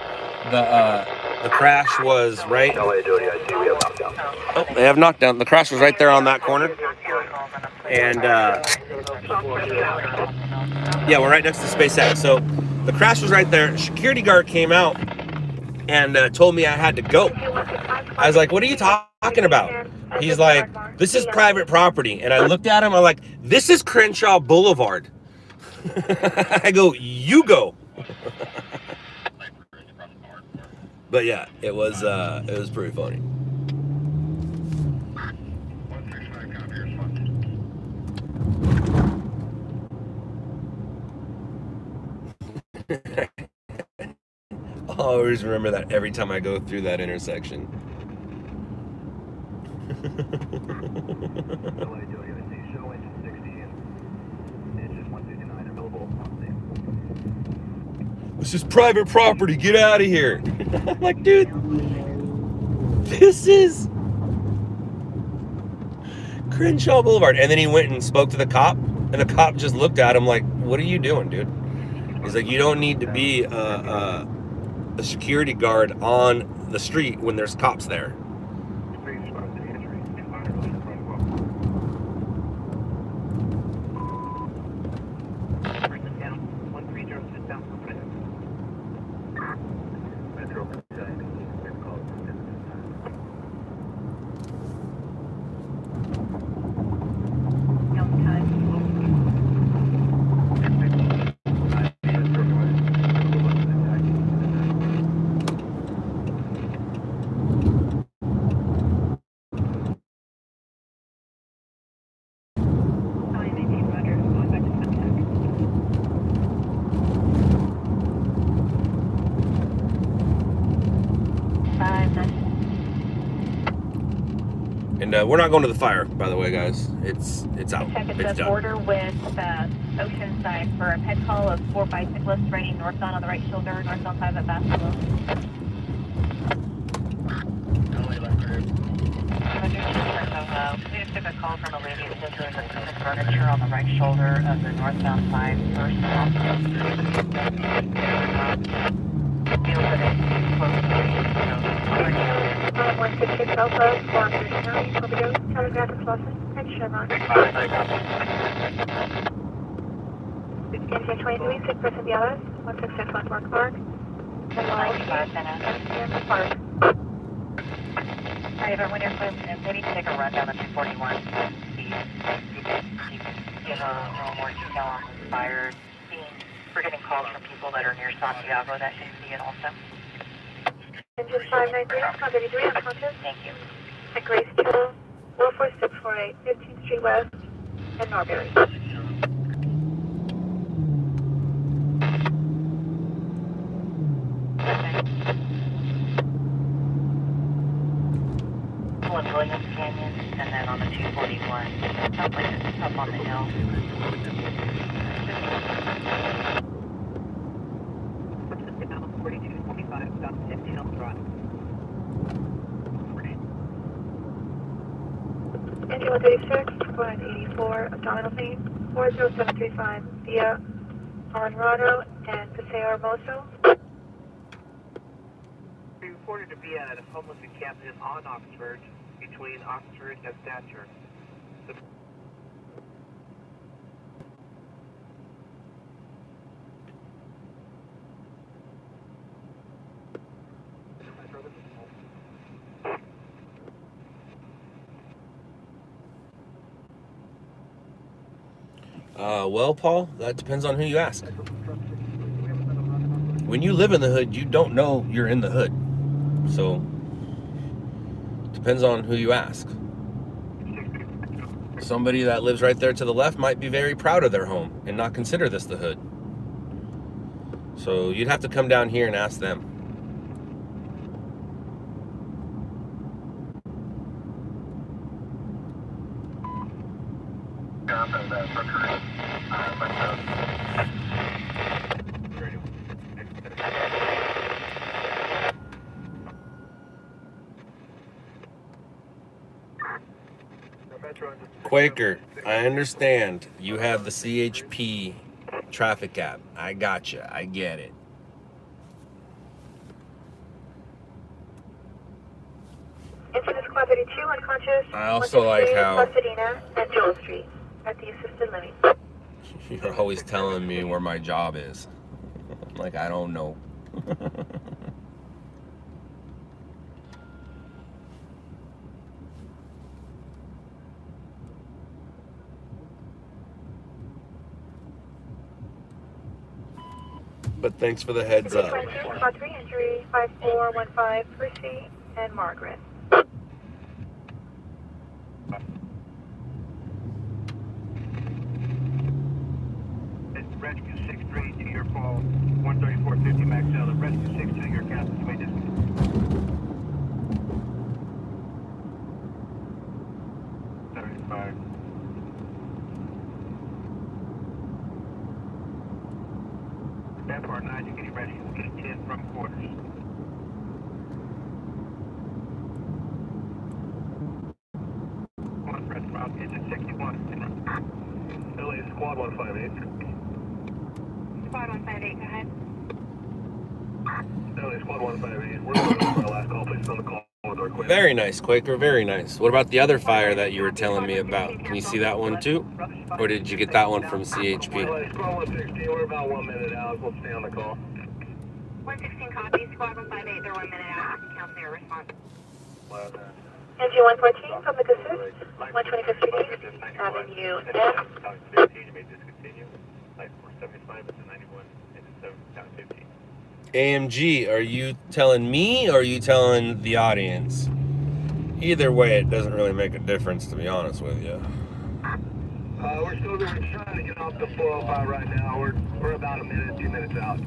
The crash was right. LA Dodie, I see. We have knockdown. Oh, they have knockdown. The crash was right there on that corner. And yeah, we're right next to SpaceX. So the crash was right there. Security guard came out and told me I had to go. I was like, what are you talking about? He's like, this is private property. And I looked at him, I'm like, this is Crenshaw Boulevard. I go, you go. But yeah, it was pretty funny. I'll always remember that every time I go through that intersection. This is private property, get out of here. I'm like, dude, this is Crenshaw Boulevard. And then he went and spoke to the cop, and the cop just looked at him like, what are you doing, dude? He's like, you don't need to be a security guard on the street when there's cops there. we're not going to the fire, by the way, guys. It's out. Check at It's the done. border with Oceanside for a pet call of 4 bicyclists riding northbound on the right shoulder, northbound 5 at Basketball. We just took a call from a lady that says there's a piece of furniture on the right shoulder of the northbound 5 first stop. Feels that it's close to 166 Alpha, 439, Overdose, Telegraphic Lawson, and Chevron. Engine 23, 6% Dallas, 16614 Clark. 95 Santa. Park. Alright, everyone, you're clear. Maybe take a run down the 241. Give a little more detail on the fire scene. We're getting calls from people that are near Santiago that can see it also. Engine 593, 133, unconscious. Thank you. At Grace Channel, 44648, 15th Street West, and Norbury. In Williams Canyon, and then on the 241, up on the hill. 4245, about 15 Hill Drive. Engine 136, 484, abdominal pain, 40735 via Colorado and Paseo Hermoso. We reported to be at a homeless encampment on Oxford, between Oxford and Thatcher. Well, Paul, that depends on who you ask. When you live in the hood, you don't know you're in the hood. So, depends on who you ask. Somebody that lives right there to the left might be very proud of their home and not consider this the hood. So, you'd have to come down here and ask them. Quaker, I understand you have the CHP traffic app. I gotcha. I get it. Incident Squad 32, unconscious. I also like how Pasadena and Joel Street at the assisted living. you're always telling me where my job is. Like, I don't know. But thanks for the heads up. 3 injury 5415 Percy and Margaret. Rescue 63 to your call, 13450 Max L. Rescue 62, your captain, you may disconnect. 75. Airport 9, you're getting ready. 10 from quarters. One press route, engine 61. LA Squad 158. Squad 158, go ahead. LA Squad 158. We're going to our last call. Please on the call with our quick. Very nice, Quaker. Very nice. What about the other fire that you were telling me about? Can you see that one too? Or did you get that one from CHP? LA Squad 116. We're about 1 minute out. We'll stay on the call. 116 copy, Squad 158, they're 1 minute out. You can count their response. NG 114, public assist, 125th Street, Avenue F. 15, you may discontinue. Light 475, it's a 91, it's 15. AMG, are you telling me or are you telling the audience? Either way, it doesn't really make a difference, to be honest with you. We're still trying to get off the 405 right now. We're about a minute, 2 minutes out.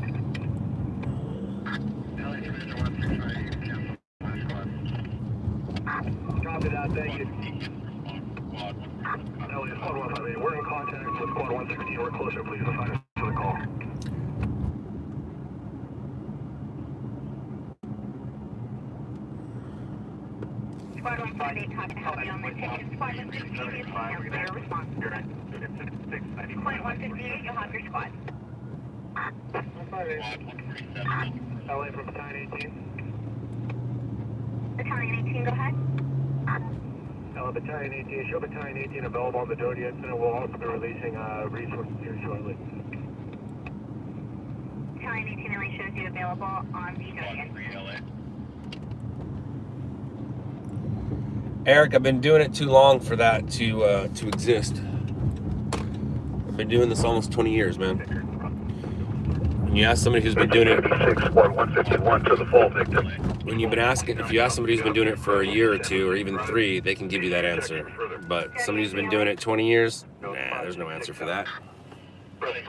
Copy that, thank you. Squad 158, how can I help you on the ticket? Squad 158 is cancel your response. Point 158, you'll have your squad. LA from Battalion 18. Battalion 18, go ahead. Battalion 18, show Battalion 18 available on the Doty incident. We'll also be releasing resources here shortly. Battalion 18 only shows you available on the Doty incident. Eric, I've been doing it too long for that to exist. I've been doing this almost 20 years, man. When you ask somebody who's been doing it, 151 to the full victim. when you've been asking, if you ask somebody who's been doing it for a year or two, or even 3, they can give you that answer. But somebody who's been doing it 20 years, nah, there's no answer for that. WAC,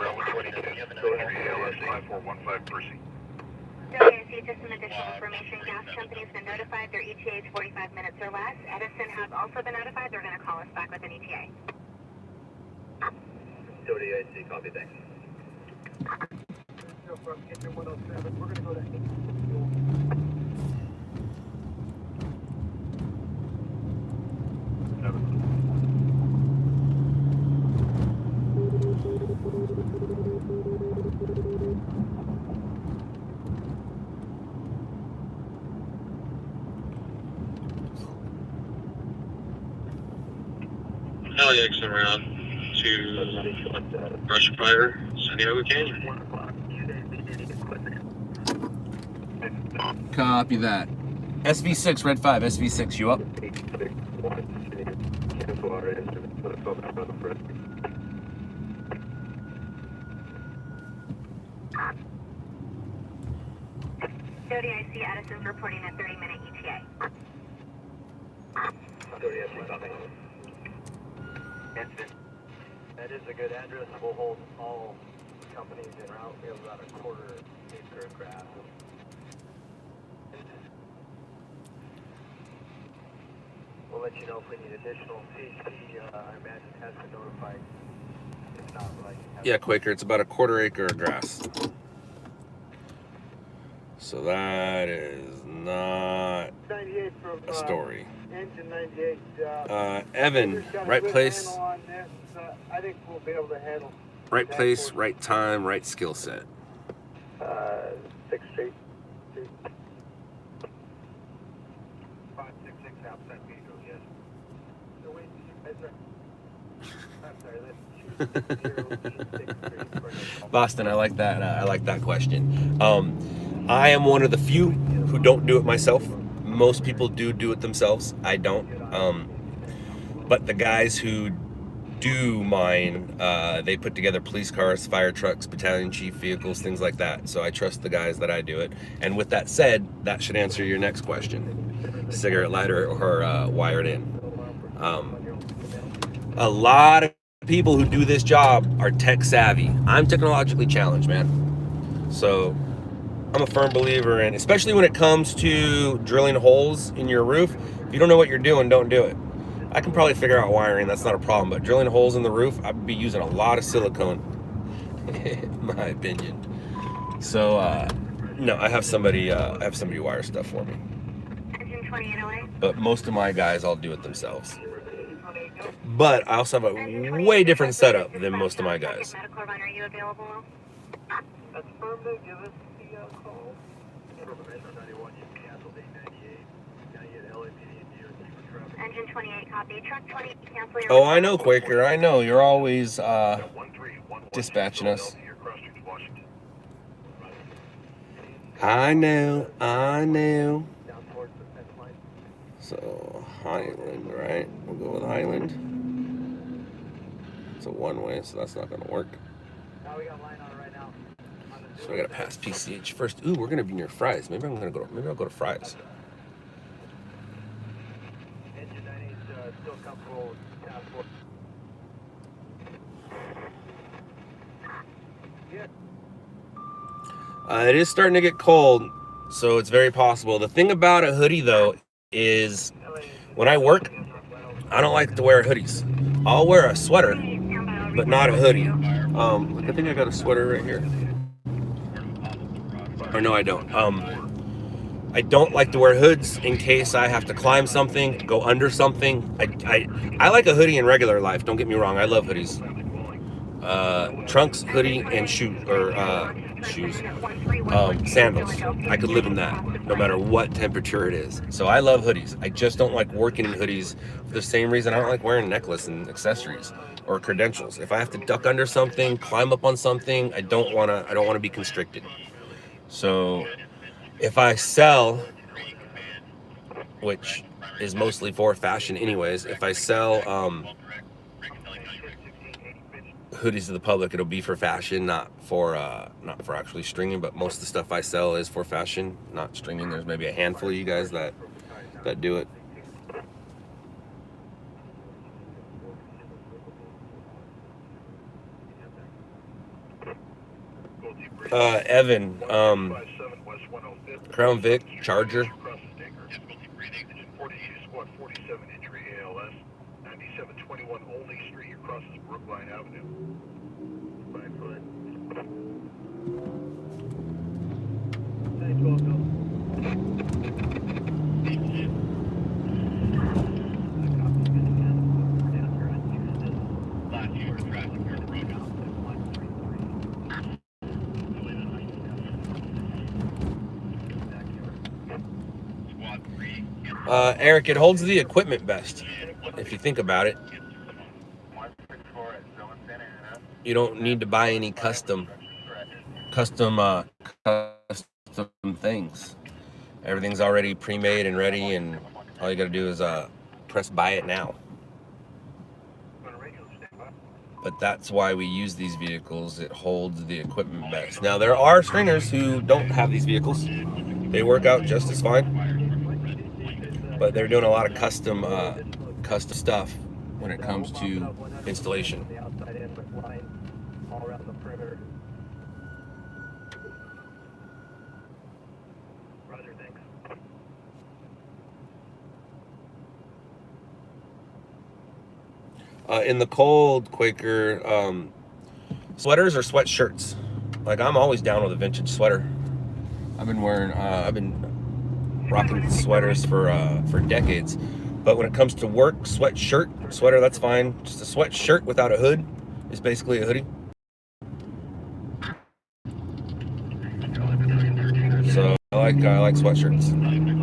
just some additional information. Gas company's been notified. Their ETA is 45 minutes or less. Edison has also been notified. They're going to call us back with an ETA. WAC, copy, thanks. From engine 107, we're going to go to 8. LAX around to brush fire, San Diego Canyon. Copy that. SV6, Red 5, SV6, you up? WIC, Edison's reporting a 30-minute ETA. That is a good address. We'll hold all companies en route. We have about a quarter acre of grass. We'll let you know if we need additional CHP. I imagine has been notified. If not, Yeah, Quaker, it's about a quarter acre of grass. So that is not 98 from, a story. Engine 98. Evan, right place, On this. I think we'll be able to handle. right place, right time, right skill set. 6th Street. 566 out San Pedro, yes. So wait, I'm sorry, Boston, I like that. I like that question. I am one of the few who don't do it myself. Most people do it themselves. I don't. But the guys who do mine, they put together police cars, fire trucks, battalion chief vehicles, things like that. So I trust the guys that I do it. And with that said, that should answer your next question. Cigarette lighter or wired in. A lot of people who do this job are tech savvy. I'm technologically challenged, man. So I'm a firm believer in, especially when it comes to drilling holes in your roof. If you don't know what you're doing, don't do it. I can probably figure out wiring, that's not a problem, but drilling holes in the roof, I'd be using a lot of silicone, in my opinion. So, no, I have somebody wire stuff for me. But most of my guys all do it themselves. But I also have a way different setup than most of my guys. Are you available? That's firm, give us the call. Engine 28, copy. Truck 20, cancel your... Oh, I know, Quaker. I know. You're always dispatching us. I know. So, Highland, right? We'll go with Highland. It's a one-way, so that's not going to work. So I got to pass PCH first. Ooh, we're going to be near Fry's. Maybe I'll go to Fry's. It is starting to get cold, so it's very possible. The thing about a hoodie, though, is when I work, I don't like to wear hoodies. I'll wear a sweater, but not a hoodie. I think I got a sweater right here. Or no, I don't. I don't like to wear hoods in case I have to climb something, go under something. I like a hoodie in regular life. Don't get me wrong. I love hoodies. Trunks, hoodie, and shoes, sandals. I could live in that no matter what temperature it is. So I love hoodies. I just don't like working in hoodies for the same reason I don't like wearing necklace and accessories or credentials. If I have to duck under something, climb up on something, I don't want to be constricted. So if I sell, which is mostly for fashion anyways, if I sell hoodies to the public, it'll be for fashion, not for actually stringing. But most of the stuff I sell is for fashion, not stringing. There's maybe a handful of you guys that do it. Evan, Crown Vic, Charger. Squad 47 entry ALS, 9721 Olney Street, crosses Brookline Avenue. 5 foot. 912 no. Eric, it holds the equipment best. If you think about it, you don't need to buy any custom things. Everything's already pre-made and ready, and all you got to do is press buy it now. But that's why we use these vehicles. It holds the equipment best. Now there are stringers who don't have these vehicles. They work out just as fine. But they're doing a lot of custom stuff when it comes to installation. In the cold, Quaker, sweaters or sweatshirts. Like, I'm always down with a vintage sweater. I've been rocking sweaters for decades. But when it comes to work, sweater, that's fine. Just a sweatshirt without a hood is basically a hoodie. So I like sweatshirts.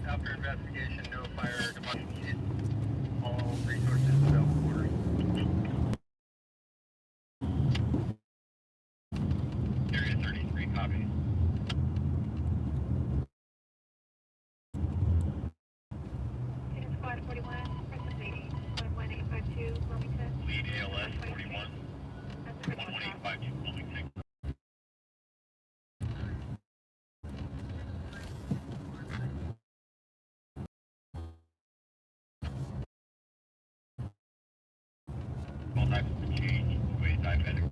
After investigation, no fire department. All resources available. Area 33, copy. all types of change, way diabetic.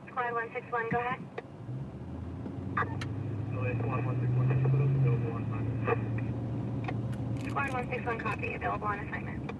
Squad 161, go ahead. Squad 161, copy. Available on assignment.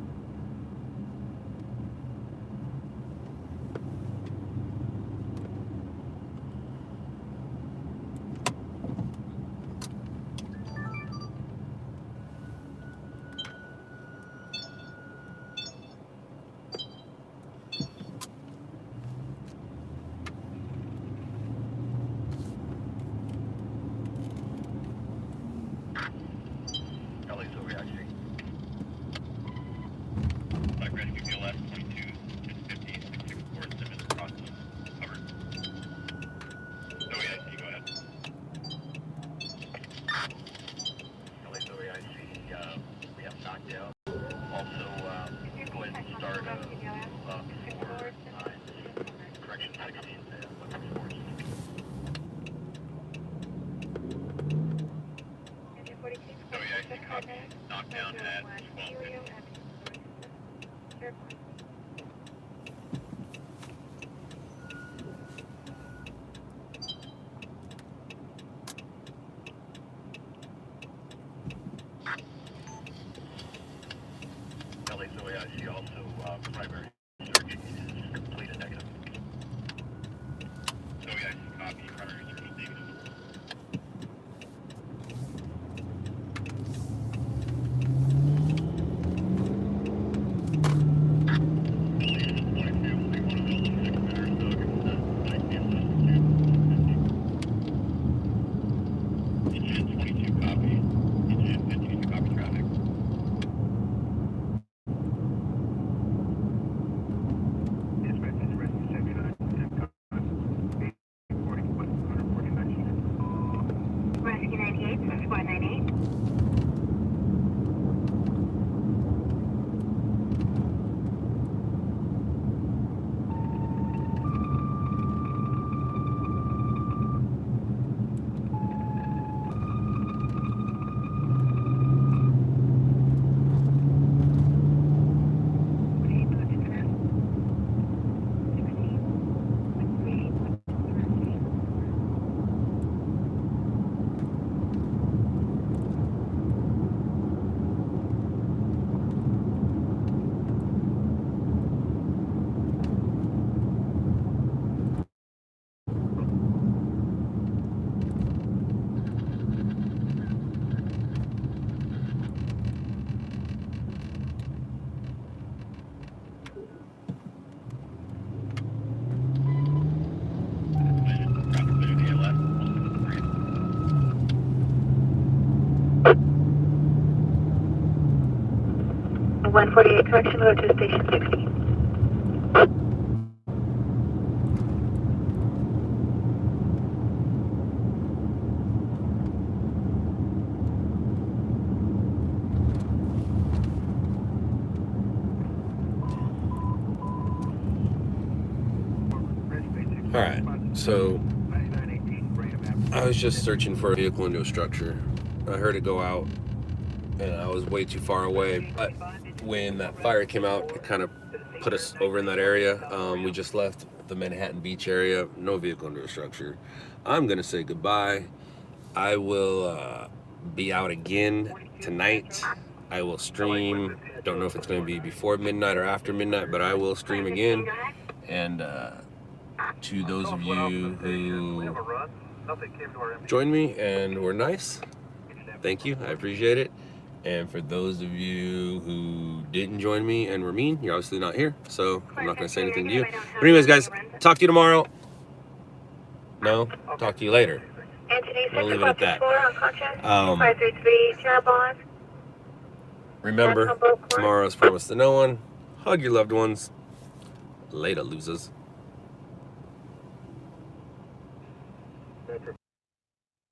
Knockdown at 12:50. LAOAIC also primary search is complete and negative. OAIC copy, primary search is negative. Rescue 98, Squad 98. And 148 correction, go to station 60. All right, So I was just searching for a vehicle into a structure. I heard it go out and I was way too far away. But when that fire came out, it kind of put us over in that area. We just left the Manhattan Beach area. No vehicle into a structure. I'm gonna say goodbye. I will be out again tonight. I will stream. Don't know if it's going to be before midnight or after midnight, but I will stream again. And to those of you who joined me and were nice, thank you. I appreciate it. And for those of you who didn't join me and were mean, you're obviously not here, so I'm not going to say anything to you. But anyways, guys, talk to you tomorrow. No, talk to you later. We'll leave it at that. Remember, tomorrow's promised to no one. Hug your loved ones. Later, losers.